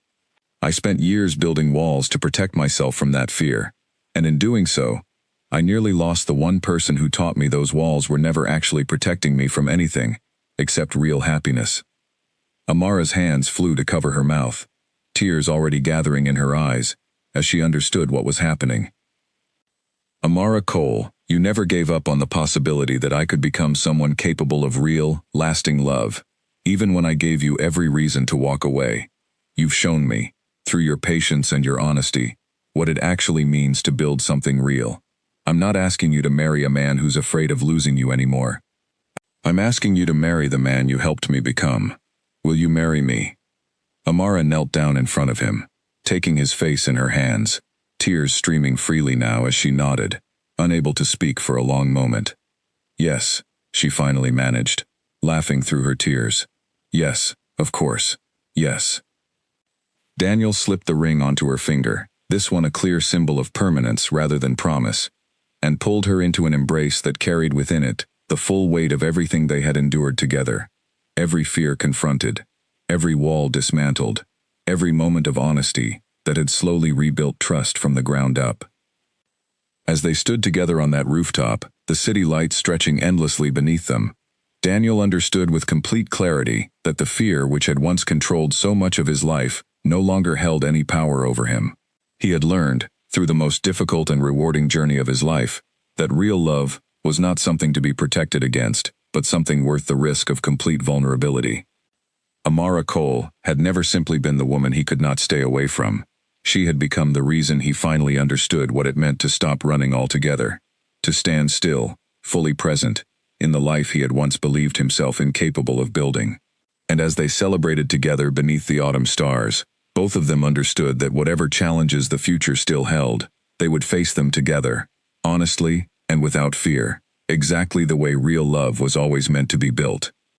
"I spent years building walls to protect myself from that fear, and in doing so, I nearly lost the one person who taught me those walls were never actually protecting me from anything, except real happiness." Amara's hands flew to cover her mouth, tears already gathering in her eyes, as she understood what was happening. Amara Cole, you never gave up on the possibility that I could become someone capable of real, lasting love, even when I gave you every reason to walk away. You've shown me, through your patience and your honesty, what it actually means to build something real. I'm not asking you to marry a man who's afraid of losing you anymore. I'm asking you to marry the man you helped me become. Will you marry me? Amara knelt down in front of him, taking his face in her hands, tears streaming freely now as she nodded, unable to speak for a long moment. Yes, she finally managed, laughing through her tears. Yes, of course, yes. Daniel slipped the ring onto her finger, this one a clear symbol of permanence rather than promise, and pulled her into an embrace that carried within it the full weight of everything they had endured together. Every fear confronted, every wall dismantled, every moment of honesty that had slowly rebuilt trust from the ground up. As they stood together on that rooftop, the city lights stretching endlessly beneath them, Daniel understood with complete clarity that the fear which had once controlled so much of his life no longer held any power over him. He had learned, through the most difficult and rewarding journey of his life, that real love was not something to be protected against, but something worth the risk of complete vulnerability. Amara Cole had never simply been the woman he could not stay away from. She had become the reason he finally understood what it meant to stop running altogether, to stand still, fully present, in the life he had once believed himself incapable of building. And as they celebrated together beneath the autumn stars, both of them understood that whatever challenges the future still held, they would face them together, honestly and without fear, exactly the way real love was always meant to be built.